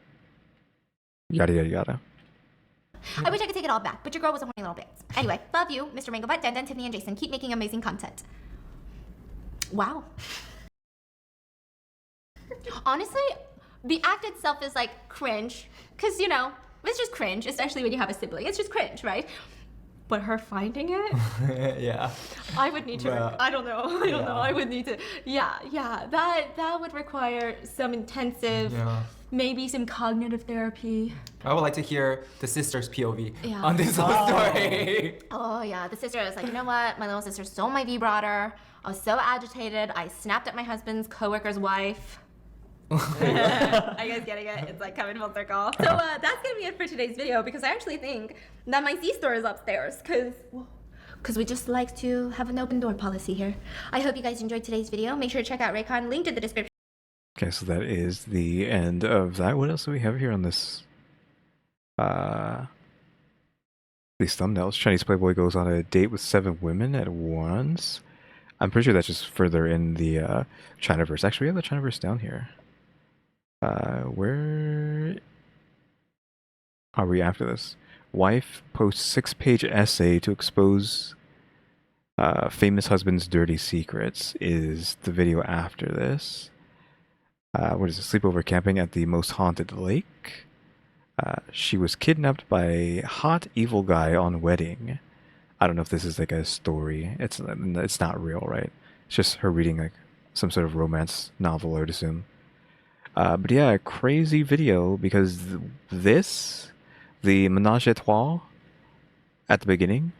Yada yada yada. I wish I could take it all back, but your girl was a horny little bitch. Anyway, love you, Mr. Mango Butt, Dan, Tiffany, and Jason. Keep making amazing content. Wow. Honestly, the act itself is like cringe, because, you know, it's just cringe, especially when you have a sibling. It's just cringe, right? But her finding it? Yeah. I would need to, I don't know, I would need to, that would require some intensive, maybe some cognitive therapy. I would like to hear the sister's POV Yeah. on this whole story. Oh yeah, the sister was like, you know what? My little sister stole my vibrator. I was so agitated. I snapped at my husband's coworker's wife. Are you guys getting it? It's like coming full circle. So that's gonna be it for today's video because I actually think that my C-store is upstairs because we just like to have an open door policy here. I hope you guys enjoyed today's video. Make sure to check out Raycon, linked in the description. Okay, so that is the end of that. What else do we have here on this? These thumbnails. Chinese playboy goes on a date with 7 women at once. I'm pretty sure that's just further in the Chinaverse. Actually, we have the Chinaverse down here. Where are we after this? Wife posts 6-page essay to expose famous husband's dirty secrets is the video after this. What is it? Sleepover camping at the most haunted lake. She was kidnapped by a hot evil guy on wedding. I don't know if this is like a story. It's not real, right? It's just her reading like some sort of romance novel, I would assume. But yeah, crazy video because the menage a trois at the beginning,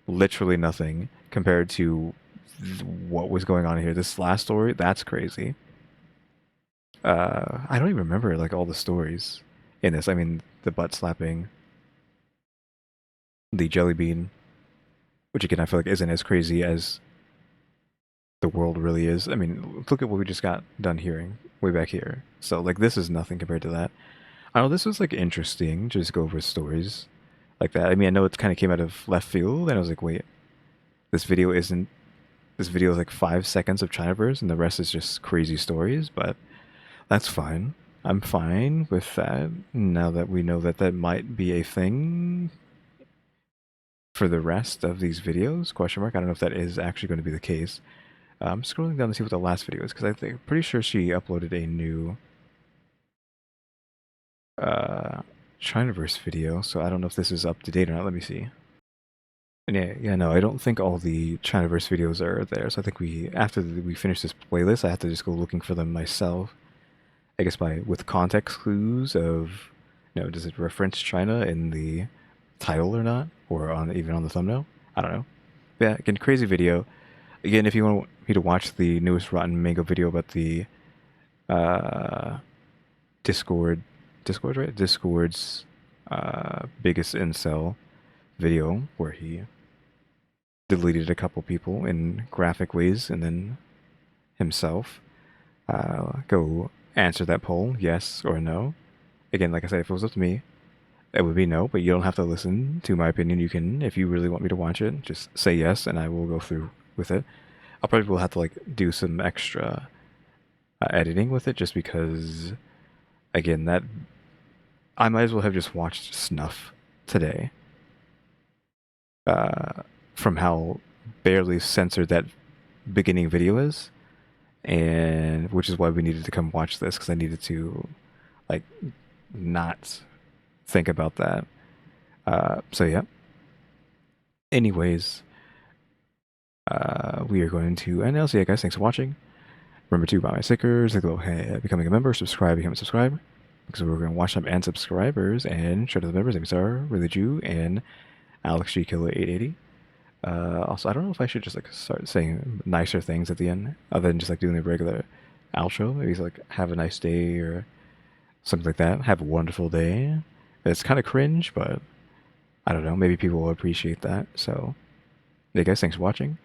literally nothing compared to what was going on here. This last story, that's crazy. I don't even remember like all the stories in this. I mean, the butt slapping, the jelly bean, which again I feel like isn't as crazy as the world really is. I mean, look at what we just got done hearing way back here. So like this is nothing compared to that. I know this was like interesting to just go over stories like that. I mean, I know it kind of came out of left field, and I was like, wait, this video is like 5 seconds of Chinaverse, and the rest is just crazy stories. But that's fine. I'm fine with that. Now that we know that that might be a thing for the rest of these videos, question mark. I don't know if that is actually going to be the case. I'm scrolling down to see what the last video is, because I'm pretty sure she uploaded a new Chinaverse video, so I don't know if this is up to date or not. Let me see. And yeah, no, I don't think all the Chinaverse videos are there, so I think after we finish this playlist, I have to just go looking for them myself. I guess with context clues of, does it reference China in the title or not, or even on the thumbnail? I don't know. But yeah, again, crazy video. Again, if you want me to watch the newest Rotten Mango video about the Discord, right? Discord's biggest incel video, where he deleted a couple people in graphic ways and then himself. Go answer that poll, yes or no. Again, like I said, if it was up to me, it would be no, but you don't have to listen to my opinion. You can, if you really want me to watch it, just say yes and I will go through with it. I'll probably will have to like do some extra editing with it, just because, again, that I might as well have just watched Snuff today. From how barely censored that beginning video is, and which is why we needed to come watch this, because I needed to like not think about that. So yeah. Anyways, we are going to end now. So yeah, guys, thanks for watching. Remember to buy my stickers, like becoming a member, subscribe, become a subscriber, because we're going to watch them and subscribers, and shout out to the members, EmmyStarr, RaleyDrew, and alexgkiller 880. Also, I don't know if I should just like start saying nicer things at the end, other than just like doing the regular outro. Maybe it's like, have a nice day or something like that. Have a wonderful day. It's kind of cringe, but I don't know. Maybe people will appreciate that. So, yeah, guys, thanks for watching.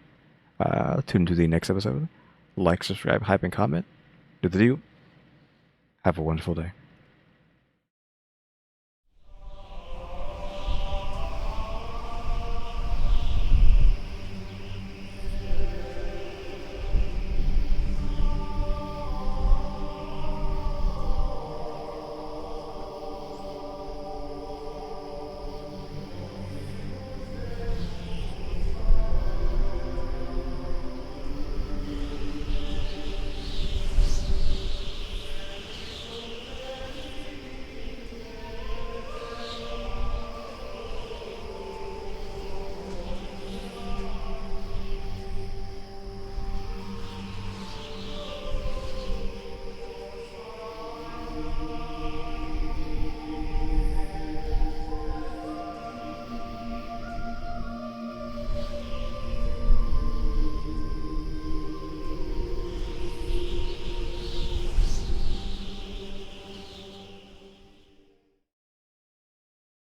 Tune into the next episode. Like, subscribe, hype, and comment. Do the do. Have a wonderful day.